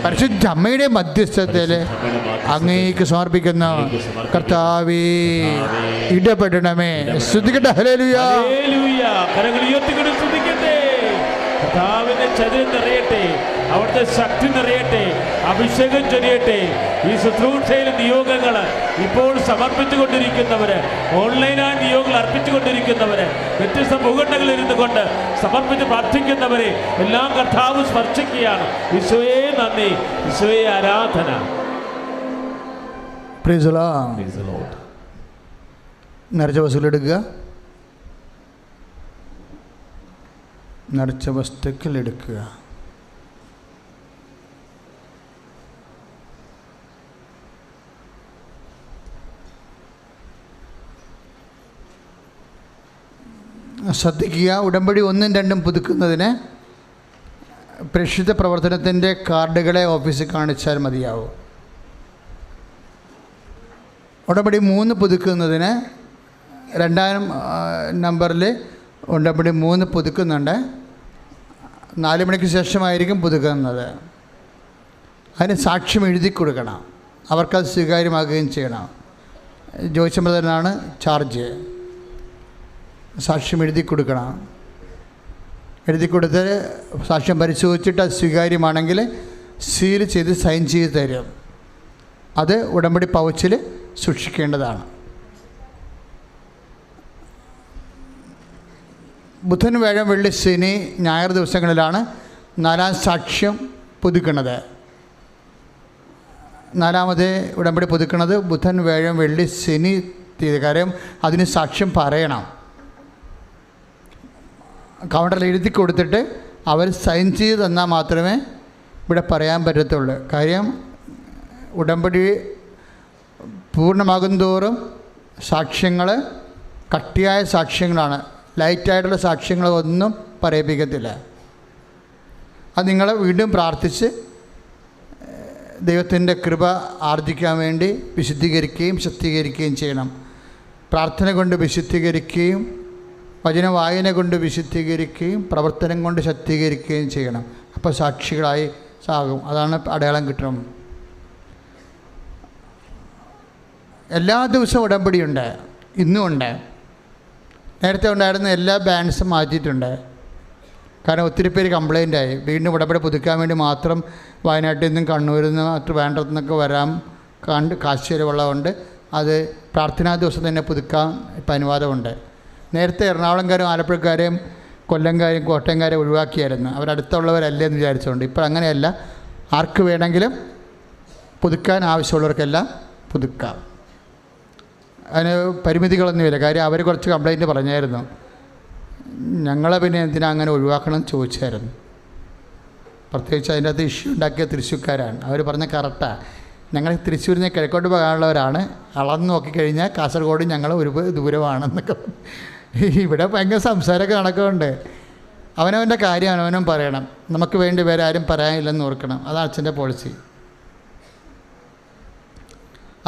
പരിശുദ്ധ അമ്മയുടെ മധ്യസ്ഥതയിൽ അങ്ങേക്ക് സമർപ്പിക്കുന്ന കർത്താവേ, ഇടപെടണമേ. സ്തുതിക്കട്ടെ. ഹല്ലേലൂയ. കർത്താവിൻ്റെ ചൈതന്യം നിറയട്ടെ, അവിടുത്തെ ശക്തി നിറയട്ടെ, അഭിഷേകം ചൊരിയട്ടെ. ഈ ശുശ്രൂഷയിലെ നിയോഗങ്ങൾ ഇപ്പോൾ സമർപ്പിച്ചുകൊണ്ടിരിക്കുന്നവര്, ഓൺലൈനായി നിയോഗങ്ങൾ അർപ്പിച്ചുകൊണ്ടിരിക്കുന്നവര്, വ്യത്യസ്ത ഭൂഖണ്ഡങ്ങളിൽ ഇരുന്നു കൊണ്ട് സമർപ്പിച്ച് പ്രാർത്ഥിക്കുന്നവരെ എല്ലാം കർത്താവ് സ്പർശിക്കുകയാണ്. ഈശോയെ നന്ദി, ഈശോയെ ആരാധന. Price the Lord. നിറച്ച വസ്തുക്കളെടുക്കുക, നിറച്ച വസ്തുക്കൾ എടുക്കുക. ശ്രദ്ധിക്കുക, ഉടമ്പടി 1ഉം 2ഉം പുതുക്കുന്നതിന് പ്രേക്ഷിത പ്രവർത്തനത്തിൻ്റെ കാർഡുകളെ ഓഫീസിൽ കാണിച്ചാൽ മതിയാവും. ഉടമ്പടി 3 പുതുക്കുന്നതിന് 2ാം നമ്പറിൽ ഉടമ്പടി 3 പുതുക്കുന്നുണ്ട്. 4 മണിക്ക് ശേഷമായിരിക്കും പുതുക്കുന്നത്. അതിന് സാക്ഷ്യം എഴുതി കൊടുക്കണം, അവർക്കത് സ്വീകാര്യമാകുകയും ചെയ്യണം. ജോയിച്ചമ്പതനാണ് ചാർജ്. സാക്ഷ്യം എഴുതി കൊടുക്കണം. എഴുതി കൊടുത്ത് സാക്ഷ്യം പരിശോധിച്ചിട്ട് അത് സ്വീകാര്യമാണെങ്കിൽ സീൽ ചെയ്ത് സൈൻ ചെയ്ത് തരും. അത് ഉടമ്പടി പൗച്ചിൽ സൂക്ഷിക്കേണ്ടതാണ്. ബുധൻ, വ്യാഴം, വെള്ളി, ശനി, ഞായർ ദിവസങ്ങളിലാണ് 4ാം സാക്ഷ്യം പുതുക്കുന്നത്. 4ാമത് ഉടമ്പടി പുതുക്കുന്നത് ബുധൻ, വ്യാഴം, വെള്ളി, ശനി തീയതി. കാര്യം അതിന് സാക്ഷ്യം പറയണം. കൗണ്ടറിൽ എഴുതി കൊടുത്തിട്ട് അവർ സൈൻ ചെയ്ത് തന്നാൽ മാത്രമേ ഇവിടെ പറയാൻ പറ്റത്തുള്ളൂ. കാര്യം ഉടമ്പടി പൂർണ്ണമാകും തോറും സാക്ഷ്യങ്ങൾ കട്ടിയായ സാക്ഷ്യങ്ങളാണ്. ലൈറ്റായിട്ടുള്ള സാക്ഷ്യങ്ങളൊന്നും പറയിപ്പിക്കത്തില്ല. അത് നിങ്ങൾ വീണ്ടും പ്രാർത്ഥിച്ച് ദൈവത്തിൻ്റെ കൃപ ആർജിക്കാൻ വേണ്ടി വിശുദ്ധീകരിക്കുകയും ശക്തീകരിക്കുകയും ചെയ്യണം. പ്രാർത്ഥന കൊണ്ട് വിശുദ്ധീകരിക്കുകയും വചന വായന കൊണ്ട് വിശുദ്ധീകരിക്കുകയും പ്രവർത്തനം കൊണ്ട് ശക്തീകരിക്കുകയും ചെയ്യണം. അപ്പോൾ സാക്ഷികളായി സാകും. അതാണ് അടയാളം കിട്ടണം. എല്ലാ ദിവസവും ഉടമ്പടിയുണ്ട്, ഇന്നും ഉണ്ട്. നേരത്തെ ഉണ്ടായിരുന്ന എല്ലാ ബാൻഡ്സും മാറ്റിയിട്ടുണ്ട്. കാരണം ഒത്തിരി പേര് കംപ്ലൈൻ്റായി. വീണ്ടും ഉടമ്പടി പുതുക്കാൻ വേണ്ടി മാത്രം വയനാട്ടിൽ നിന്നും കണ്ണൂരിൽ നിന്നും ട്രിവാൻഡ്രത്തു നിന്നൊക്കെ വരാൻ കാശ് ചിലവുള്ളതുകൊണ്ട് അത് പ്രാർത്ഥനാ ദിവസം തന്നെ പുതുക്കാൻ ഇപ്പം അനുവാദമുണ്ട്. നേരത്തെ എറണാകുളംകാരും ആലപ്പുഴക്കാരെയും കൊല്ലംകാരെയും കോട്ടയംകാരെയും ഒഴിവാക്കിയായിരുന്നു. അവരടുത്തുള്ളവരല്ലേ എന്ന് വിചാരിച്ചുകൊണ്ട്. ഇപ്പോൾ അങ്ങനെയല്ല, ആർക്ക് വേണമെങ്കിലും പുതുക്കാൻ ആവശ്യമുള്ളവർക്കെല്ലാം പുതുക്കാം. അതിന് പരിമിതികളൊന്നുമില്ല. കാര്യം അവർ കുറച്ച് കംപ്ലൈൻറ്റ് പറഞ്ഞായിരുന്നു. ഞങ്ങളെ പിന്നെ എന്തിനാ അങ്ങനെ ഒഴിവാക്കണം ചോദിച്ചായിരുന്നു. പ്രത്യേകിച്ച് അതിൻ്റെ അകത്ത് ഇഷ്യൂ ഉണ്ടാക്കിയ തൃശ്ശൂർക്കാരാണ്. അവർ പറഞ്ഞ കറക്റ്റാണ്. ഞങ്ങൾ തൃശ്ശൂരിൽ നിന്ന് കിഴക്കോട്ട് പോകാനുള്ളവരാണ്. അളന്ന് നോക്കിക്കഴിഞ്ഞാൽ കാസർഗോഡ് ഞങ്ങൾ ഒരു ദൂരമാണെന്നൊക്കെ. ഇവിടെ ഭയങ്കര സംസാരമൊക്കെ നടക്കുന്നുണ്ട്. അവനവൻ്റെ കാര്യം അവനവനും പറയണം. നമുക്ക് വേണ്ടി വേറെ ആരും പറയാനില്ലെന്ന് ഓർക്കണം. അതാണ് അച്ഛൻ്റെ പോളിസി.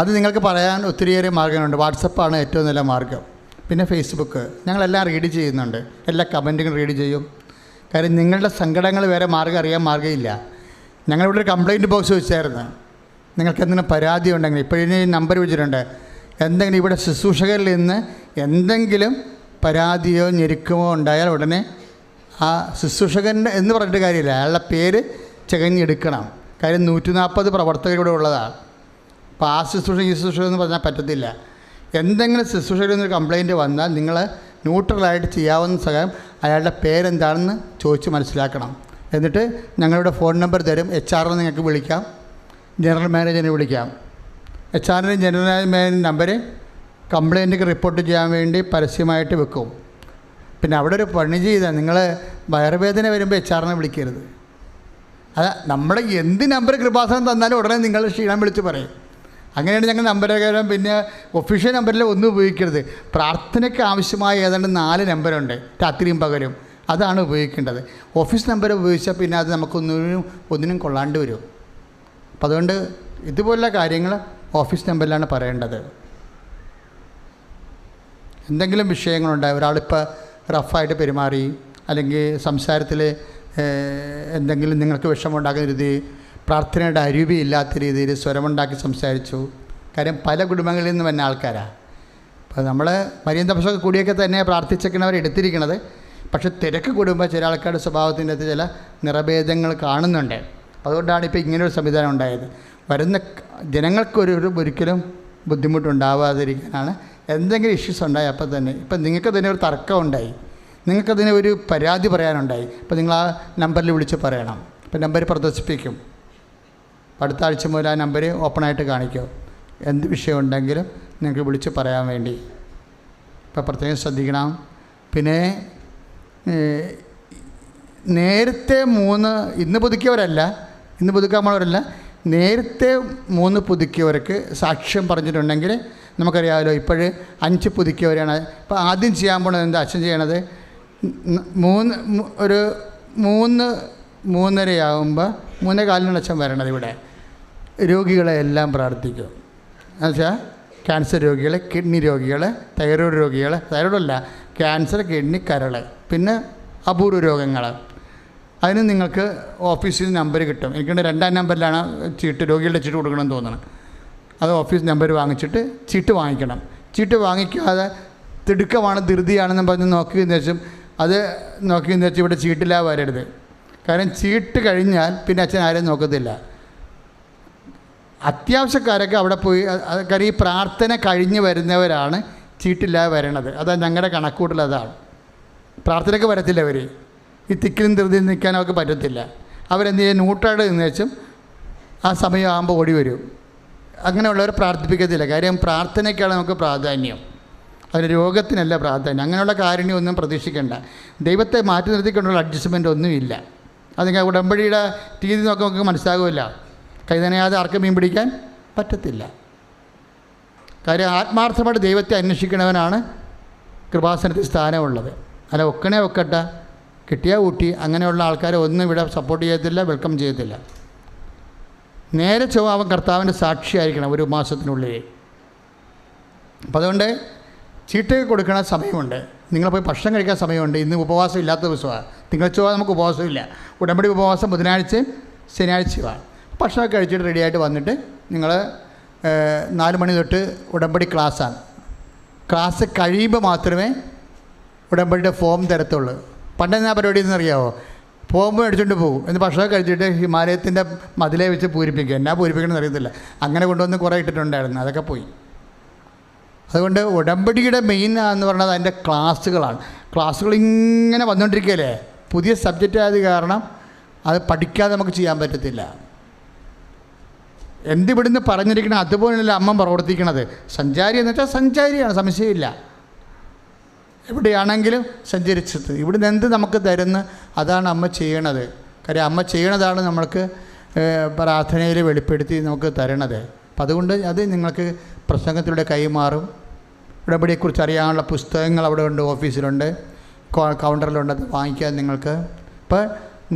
അത് നിങ്ങൾക്ക് പറയാൻ ഒത്തിരിയേറെ മാർഗ്ഗങ്ങളുണ്ട്. വാട്സപ്പാണ് ഏറ്റവും നല്ല മാർഗ്ഗം. പിന്നെ ഫേസ്ബുക്ക്. ഞങ്ങളെല്ലാം റീഡ് ചെയ്യുന്നുണ്ട്. എല്ലാ കമൻറ്റുകളും റീഡ് ചെയ്യും. കാര്യം നിങ്ങളുടെ സങ്കടങ്ങൾ വേറെ മാർഗ്ഗം അറിയാൻ മാർഗ്ഗമില്ല. ഞങ്ങളിവിടെ ഒരു കംപ്ലയിൻറ്റ് ബോക്സ് വെച്ചായിരുന്നു. നിങ്ങൾക്ക് എന്തെങ്കിലും പരാതി ഉണ്ടെങ്കിൽ ഇപ്പോഴേ നമ്പർ വെച്ചിട്ടുണ്ട്. എന്തെങ്കിലും ഇവിടെ ശുശ്രൂഷകരിൽ നിന്ന് എന്തെങ്കിലും പരാതിയോ ഞെരുക്കമോ ഉണ്ടായാൽ ഉടനെ ആ ശുശ്രൂഷകൻ്റെ എന്ന് പറഞ്ഞിട്ട് കാര്യമില്ല, അയാളുടെ പേര് ചകഞ്ഞെടുക്കണം. കാര്യം 140 പ്രവർത്തകർ ഇവിടെ ഉള്ളതാണ്. അപ്പോൾ ആ ശുശ്രൂഷ ഈ ശുശ്രൂഷ എന്ന് പറഞ്ഞാൽ പറ്റത്തില്ല. എന്തെങ്കിലും ശുശ്രൂഷയിൽ നിന്നൊരു കംപ്ലയിൻറ്റ് വന്നാൽ നിങ്ങൾ ന്യൂട്രലായിട്ട് ചെയ്യാവുന്ന സഹായം അയാളുടെ പേരെന്താണെന്ന് ചോദിച്ച് മനസ്സിലാക്കണം. എന്നിട്ട് ഞങ്ങളുടെ ഫോൺ നമ്പർ തരും. HR നിങ്ങൾക്ക് വിളിക്കാം, ജനറൽ മാനേജറിനെ വിളിക്കാം. HR general manager number complaint report ചെയ്യാൻ വേണ്ടി പരസ്യമായിട്ട് വെക്കും. പിന്നെ അവിടെ ഒരു പണി ചെയ്താൽ നിങ്ങൾ വയറുവേദന വരുമ്പോൾ HR വിളിക്കരുത്. അത് നമ്മുടെ എന്ത് നമ്പർ കൃപാസനം തന്നാലും ഉടനെ നിങ്ങൾ ക്ഷീണം വിളിച്ച് പറയും. അങ്ങനെയാണ് ഞങ്ങൾ നമ്പരൊക്കെ. പിന്നെ ഒഫീഷ്യൽ നമ്പറിൽ ഒന്നും ഉപയോഗിക്കരുത്. പ്രാർത്ഥനയ്ക്ക് ആവശ്യമായ ഏതാണ്ട് 4 നമ്പറുണ്ട്, രാത്രിയും പകലും. അതാണ് ഉപയോഗിക്കേണ്ടത്. ഓഫീസ് നമ്പർ ഉപയോഗിച്ചാൽ പിന്നെ അത് നമുക്കൊന്നിനും കൊള്ളാണ്ട് വരും. അപ്പം അതുകൊണ്ട് ഇതുപോലുള്ള കാര്യങ്ങൾ ഓഫീസ് നമ്പറിലാണ് പറയേണ്ടത്. എന്തെങ്കിലും വിഷയങ്ങളുണ്ടായി, ഒരാളിപ്പോൾ റഫായിട്ട് പെരുമാറി, അല്ലെങ്കിൽ സംസാരത്തിൽ എന്തെങ്കിലും നിങ്ങൾക്ക് വിഷമമുണ്ടാക്കുന്ന രീതി, പ്രാർത്ഥനയുടെ അരുവി ഇല്ലാത്ത രീതിയിൽ സ്വരമുണ്ടാക്കി സംസാരിച്ചു. കാര്യം പല കുടുംബങ്ങളിൽ നിന്ന് വന്ന ആൾക്കാരാണ്. അപ്പോൾ നമ്മൾ മരിയൻ തപസ്സൊക്കെ കൂടിയൊക്കെ തന്നെ പ്രാർത്ഥിച്ചേക്കുന്നവരെ എടുത്തിരിക്കണത്. പക്ഷെ തിരക്ക് കൂടുമ്പോൾ ചില ആൾക്കാരുടെ സ്വഭാവത്തിൻ്റെ അകത്ത് ചില നിറഭേദങ്ങൾ കാണുന്നുണ്ട്. അതുകൊണ്ടാണ് ഇപ്പോൾ ഇങ്ങനൊരു സംവിധാനം ഉണ്ടായത്. വരുന്ന ഒരിക്കലും ബുദ്ധിമുട്ടുണ്ടാവാതിരിക്കാനാണ്. എന്തെങ്കിലും ഇഷ്യൂസ് ഉണ്ടായി അപ്പോൾ തന്നെ, ഇപ്പം നിങ്ങൾക്ക് തന്നെ ഒരു തർക്കം ഉണ്ടായി, നിങ്ങൾക്കതിന് ഒരു പരാതി പറയാനുണ്ടായി, അപ്പോൾ നിങ്ങൾ ആ നമ്പറിൽ വിളിച്ച് പറയണം. അപ്പോൾ നമ്പർ പ്രദർശിപ്പിക്കും. അടുത്ത ആഴ്ച മുതൽ ആ നമ്പർ ഓപ്പണായിട്ട് കാണിക്കും. എന്ത് വിഷയം ഉണ്ടെങ്കിലും നിങ്ങൾക്ക് വിളിച്ച് പറയാൻ വേണ്ടി. ഇപ്പോൾ പ്രത്യേകം ശ്രദ്ധിക്കണം. പിന്നെ നേരത്തെ ഇന്ന് പുതുക്കിയവരല്ല, ഇന്ന് പുതുക്കാമുള്ളവരല്ല, നേരത്തെ 3 പുതുക്കിയവർക്ക് സാക്ഷ്യം പറഞ്ഞിട്ടുണ്ടെങ്കിൽ നമുക്കറിയാമല്ലോ. ഇപ്പോഴ് 5 പുതുക്കിയവരാണ്. ഇപ്പോൾ ആദ്യം ചെയ്യാൻ പോണത് എന്താ അച്ഛൻ ചെയ്യണത്? 3:30 3:15 അച്ഛൻ വരണത് ഇവിടെ. രോഗികളെ എല്ലാം പ്രാർത്ഥിക്കും. എന്നുവെച്ചാൽ ക്യാൻസർ രോഗികൾ, കിഡ്നി രോഗികൾ, തൈറോയ്ഡ് രോഗികൾ, തൈറോയ്ഡല്ല ക്യാൻസർ, കിഡ്നി, കരൾ, പിന്നെ അപൂർവ രോഗങ്ങൾ. അതിന് നിങ്ങൾക്ക് ഓഫീസിൽ നിന്ന് നമ്പർ കിട്ടും. എനിക്കുണ്ട് 2ാം നമ്പറിലാണ് ചീട്ട്, രോഗികളുടെ ചീട്ട് കൊടുക്കണമെന്ന് തോന്നണം. അത് ഓഫീസ് നമ്പർ വാങ്ങിച്ചിട്ട് ചീട്ട് വാങ്ങിക്കണം. ചീട്ട് വാങ്ങിക്കാതെ തിടുക്കമാണ്, ധൃതിയാണെന്ന് പറഞ്ഞ് നോക്കിയെന്ന് വെച്ചും അത് നോക്കിയെന്ന് വെച്ചാൽ ഇവിടെ ചീട്ടില്ല വരരുത്. കാരണം ചീട്ട് കഴിഞ്ഞാൽ പിന്നെ അച്ഛൻ ആരെയും നോക്കത്തില്ല. അത്യാവശ്യക്കാരൊക്കെ അവിടെ പോയി, കാര്യം ഈ പ്രാർത്ഥന കഴിഞ്ഞ് വരുന്നവരാണ് ചീട്ടില്ലാതെ വരണത്. അതാണ് ഞങ്ങളുടെ കണക്കൂട്ടൽ. അതാണ് പ്രാർത്ഥനയ്ക്ക് വരത്തില്ല. അവർ ഈ തിക്കിലും ധൃതിയും നിൽക്കാൻ അവർക്ക് പറ്റത്തില്ല. അവരെന്ത് ചെയ്യും? നൂറ്റാട് എന്ന് വെച്ചും ആ സമയമാകുമ്പോൾ ഓടി വരും. അങ്ങനെയുള്ളവർ പ്രാർത്ഥിപ്പിക്കത്തില്ല. കാര്യം പ്രാർത്ഥനയ്ക്കാണ് നമുക്ക് പ്രാധാന്യം, അതിന് രോഗത്തിനല്ല പ്രാധാന്യം. അങ്ങനെയുള്ള കാരുണ്യമൊന്നും പ്രതീക്ഷിക്കേണ്ട. ദൈവത്തെ മാറ്റി നിർത്തിക്കൊണ്ടുള്ള അഡ്ജസ്റ്റ്മെൻ്റ് ഒന്നുമില്ല. അത് നിങ്ങൾ ഉടമ്പടിയുടെ രീതി നോക്കി നമുക്ക് മനസ്സിലാകുമല്ല. കൈതനയാതെ ആർക്കും മീൻ പിടിക്കാൻ പറ്റത്തില്ല. കാര്യം ആത്മാർത്ഥമായിട്ട് ദൈവത്തെ അന്വേഷിക്കണവനാണ് കൃപാസനത്തിൽ സ്ഥാനമുള്ളത്. അല്ല ഒക്കട്ട കിട്ടിയാൽ ഊട്ടി അങ്ങനെയുള്ള ആൾക്കാരെ ഒന്നും ഇവിടെ സപ്പോർട്ട് ചെയ്യത്തില്ല, വെൽക്കം ചെയ്യത്തില്ല. നേരെ അവൻ കർത്താവിൻ്റെ സാക്ഷിയായിരിക്കണം 1 മാസത്തിനുള്ളിൽ. അപ്പം അതുകൊണ്ട് ചീട്ട് കൊടുക്കണ സമയമുണ്ട്. നിങ്ങൾ പോയി ഭക്ഷണം കഴിക്കാൻ സമയമുണ്ട്. ഇന്ന് ഉപവാസം ഇല്ലാത്ത ദിവസമാണ്. തിങ്കളാഴ്ച നമുക്ക് ഉപവാസമില്ല. ഉടമ്പടി ഉപവാസം ബുധനാഴ്ചയും ശനിയാഴ്ചയുമാണ്. ഭക്ഷണമൊക്കെ കഴിച്ചിട്ട് റെഡിയായിട്ട് വന്നിട്ട് നിങ്ങൾ 4 മണി തൊട്ട് ഉടമ്പടി ക്ലാസ്സാണ്. ക്ലാസ് കഴിയുമ്പോൾ മാത്രമേ ഉടമ്പടിയുടെ ഫോം തരത്തുള്ളൂ. പണ്ടെന്നാ പരിപാടി എന്നറിയാമോ? ഫോം മേടിച്ചുകൊണ്ട് പോകും. എന്ന് ഭക്ഷണം കഴിച്ചിട്ട് ഹിമാലയത്തിൻ്റെ മതിലെ വെച്ച് പൂരിപ്പിക്കുക. എന്നാ പൂരിപ്പിക്കണമെന്ന് അറിയത്തില്ല. അങ്ങനെ കൊണ്ടുവന്ന് കുറേ ഇട്ടിട്ടുണ്ടായിരുന്നു, അതൊക്കെ പോയി. അതുകൊണ്ട് ഉടമ്പടിയുടെ മെയിൻ എന്ന് പറയുന്നത് അതിൻ്റെ ക്ലാസ്സുകളാണ്. ക്ലാസ്സുകൾ ഇങ്ങനെ വന്നുകൊണ്ടിരിക്കുകയല്ലേ. പുതിയ സബ്ജക്റ്റ് ആയത് കാരണം അത് പഠിക്കാതെ നമുക്ക് ചെയ്യാൻ പറ്റത്തില്ല. എന്തിവിടുന്ന് പറഞ്ഞിരിക്കണം അതുപോലെയല്ല അമ്മ പ്രവർത്തിക്കണത്. സഞ്ചാരി എന്ന് വെച്ചാൽ സഞ്ചാരിയാണ്, സംശയമില്ല. എവിടെയാണെങ്കിലും സഞ്ചരിച്ചത്. ഇവിടുന്ന് എന്ത് നമുക്ക് തരുന്ന അതാണ് അമ്മ ചെയ്യണത്. കാര്യം അമ്മ ചെയ്യണതാണ് നമ്മൾക്ക് പ്രാർത്ഥനയിൽ വെളിപ്പെടുത്തി നമുക്ക് തരണത്. അപ്പം അതുകൊണ്ട് അത് നിങ്ങൾക്ക് പ്രസംഗത്തിലൂടെ കൈമാറും. ഉടമ്പടിയെക്കുറിച്ച് അറിയാനുള്ള പുസ്തകങ്ങൾ അവിടെ ഉണ്ട്, ഓഫീസിലുണ്ട്, കൗണ്ടറിലുണ്ട്. അത് വാങ്ങിക്കാൻ നിങ്ങൾക്ക്. ഇപ്പോൾ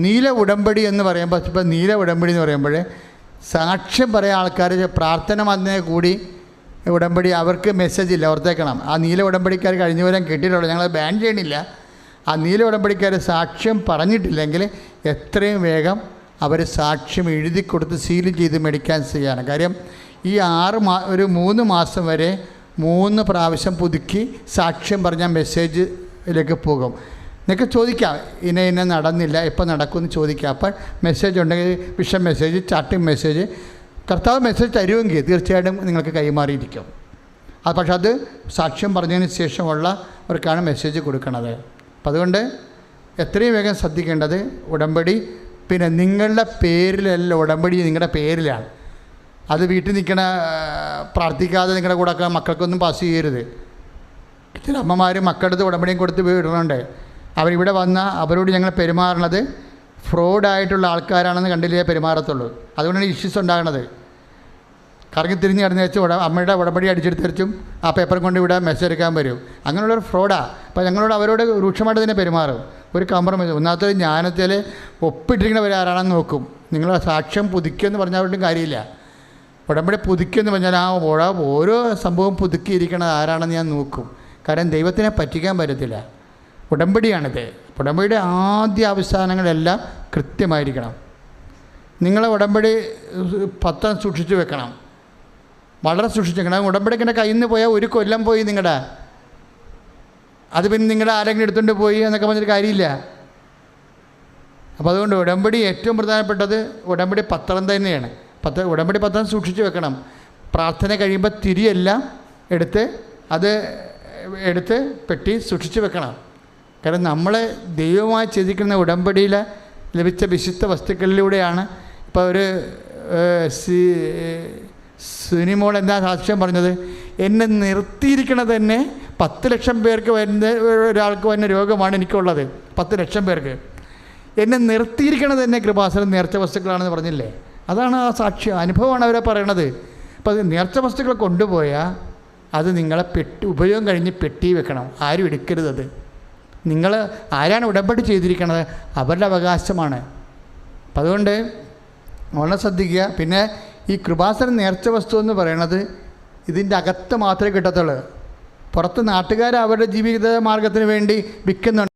നീല ഉടമ്പടി എന്ന് പറയുമ്പോൾ, ഇപ്പോൾ നീല ഉടമ്പടി എന്ന് പറയുമ്പോൾ സാക്ഷ്യം പറയാൻ ആൾക്കാർ പ്രാർത്ഥന വന്നേ കൂടി ഉടമ്പടി അവർക്ക് മെസ്സേജ് ഇല്ല, ഓർത്തേക്കണം. ആ നീല ഉടമ്പടിക്കാർ കഴിഞ്ഞ പോലും കിട്ടിയിട്ടുള്ളൂ. ഞങ്ങൾ ബാൻ ചെയ്യണില്ല. ആ നീല ഉടമ്പടിക്കാർ സാക്ഷ്യം പറഞ്ഞിട്ടില്ലെങ്കിൽ എത്രയും വേഗം അവർ സാക്ഷ്യം എഴുതി കൊടുത്ത് സീൽ ചെയ്ത് മേടിക്കാൻ ചെയ്യാണ്. കാര്യം ഈ 3 മാസം വരെ 3 പ്രാവശ്യം പുതുക്കി സാക്ഷ്യം പറഞ്ഞാൽ മെസ്സേജിലേക്ക് പോകും. നിങ്ങൾക്ക് ചോദിക്കാം, ഇന്ന നടന്നില്ല, എപ്പോൾ നടക്കുമെന്ന് ചോദിക്കാം. അപ്പോൾ മെസ്സേജ് ഉണ്ടെങ്കിൽ വിഷൻ മെസ്സേജ്, ചാറ്റിംഗ് മെസ്സേജ്, കർത്താവ് മെസ്സേജ് തരുമെങ്കിൽ തീർച്ചയായിട്ടും നിങ്ങൾക്ക് കൈമാറിയിരിക്കും. പക്ഷെ അത് സാക്ഷ്യം പറഞ്ഞതിന് ശേഷമുള്ളവർക്കാണ് മെസ്സേജ് കൊടുക്കുന്നത്. അപ്പം അതുകൊണ്ട് എത്രയും വേഗം ശ്രദ്ധിക്കേണ്ടത് ഉടമ്പടി. പിന്നെ നിങ്ങളുടെ പേരിലല്ല ഉടമ്പടി, നിങ്ങളുടെ പേരിലാണ്. അത് വീട്ടിൽ നിൽക്കണ പ്രാർത്ഥിക്കാതെ നിങ്ങളുടെ കൂടെ ഒക്കെ മക്കൾക്കൊന്നും പാസ് ചെയ്യരുത്. ചില അമ്മമാർ മക്കളുടെ ഉടമ്പടിയും കൊടുത്ത് വിടുന്നുണ്ട്. അവരിവിടെ വന്നാൽ അവരോട് ഞങ്ങൾ പെരുമാറണത് ഫ്രോഡായിട്ടുള്ള ആൾക്കാരാണെന്ന് കണ്ടില്ലേ പെരുമാറത്തുള്ളൂ. അതുകൊണ്ടാണ് ഇഷ്യൂസ് ഉണ്ടാകുന്നത്. കറങ്ങി തിരിഞ്ഞ് കിടന്ന് വെച്ച് അമ്മയുടെ ഉടമ്പടി അടിച്ചെടുത്തരിച്ചും ആ പേപ്പർ കൊണ്ട് ഇവിടെ മെസ്സേജ് എടുക്കാൻ വരും. അങ്ങനെയുള്ളൊരു ഫ്രോഡാണ്. അപ്പോൾ ഞങ്ങളോട് അവരോട് രൂക്ഷമായിട്ട് തന്നെ പെരുമാറും. ഒരു കോംപ്രമൈസ്. ഒന്നാമത്തെ ജ്ഞാനത്തിൽ ഒപ്പിട്ടിരിക്കുന്നവരാരാണെന്ന് നോക്കും. നിങ്ങൾ സാക്ഷ്യം പുതുക്കിയെന്ന് പറഞ്ഞാലും കാര്യമില്ല. ഉടമ്പടി പുതുക്കിയെന്ന് പറഞ്ഞാൽ ആ ഓരോ സംഭവം പുതുക്കിയിരിക്കണത് ആരാണെന്ന് ഞാൻ നോക്കും. കാരണം ദൈവത്തിനെ പറ്റിക്കാൻ പറ്റത്തില്ല. ഉടമ്പടിയാണിത്. ഉടമ്പടിയുടെ ആദ്യ അവസാനങ്ങളെല്ലാം കൃത്യമായിരിക്കണം. നിങ്ങളെ ഉടമ്പടി പത്രം സൂക്ഷിച്ച് വെക്കണം, വളരെ സൂക്ഷിച്ച് വെക്കണം. ഉടമ്പടിക്കിൻ്റെ കയ്യിൽ നിന്ന് പോയാൽ 1 കൊല്ലം പോയി നിങ്ങളുടെ. അത് പിന്നെ നിങ്ങളുടെ ആരെങ്കിലും എടുത്തുകൊണ്ട് പോയി എന്നൊക്കെ പറഞ്ഞൊരു കാര്യമില്ല. അപ്പോൾ അതുകൊണ്ട് ഉടമ്പടി ഏറ്റവും പ്രധാനപ്പെട്ടത് ഉടമ്പടി പത്രം തന്നെയാണ്. ഉടമ്പടി പത്രം സൂക്ഷിച്ച് വെക്കണം. പ്രാർത്ഥന കഴിയുമ്പോൾ തിരിയെല്ലാം എടുത്ത് പെട്ടി സൂക്ഷിച്ച് വെക്കണം. കാരണം നമ്മൾ ദൈവമായി ചെയ്തിരിക്കുന്ന ഉടമ്പടിയിൽ ലഭിച്ച വിശുദ്ധ വസ്തുക്കളിലൂടെയാണ്. ഇപ്പോൾ ഒരു സിനിമോൾ എന്താ സാക്ഷ്യം പറഞ്ഞത്, എന്നെ നിർത്തിയിരിക്കണത് തന്നെ 10 ലക്ഷം പേർക്ക് വരുന്ന ഒരാൾക്ക് വരുന്ന രോഗമാണ് എനിക്കുള്ളത്. 10 ലക്ഷം പേർക്ക് എന്നെ നിർത്തിയിരിക്കണത് തന്നെ കൃപാസനം നേർച്ച വസ്തുക്കളാണെന്ന് പറഞ്ഞില്ലേ. അതാണ് ആ സാക്ഷ്യം, അനുഭവമാണ് അവരെ പറയണത്. അപ്പോൾ അത് നേർച്ച വസ്തുക്കൾ കൊണ്ടുപോയാൽ അത് നിങ്ങളെ ഉപയോഗം കഴിഞ്ഞ് പെട്ടി വെക്കണം. ആരും എടുക്കരുതത്. നിങ്ങൾ ആരാണ് ഉടമ്പടി ചെയ്തിരിക്കണത് അവരുടെ അവകാശമാണ്. അപ്പം അതുകൊണ്ട് വളരെ ശ്രദ്ധിക്കുക. പിന്നെ ഈ കൃപാസനം നേർച്ച വസ്തു എന്ന് പറയണത് ഇതിൻ്റെ അകത്ത് മാത്രമേ കിട്ടത്തുള്ളൂ. പുറത്ത് നാട്ടുകാർ അവരുടെ ജീവിത മാർഗത്തിന് വേണ്ടി വിൽക്കുന്നുണ്ട്.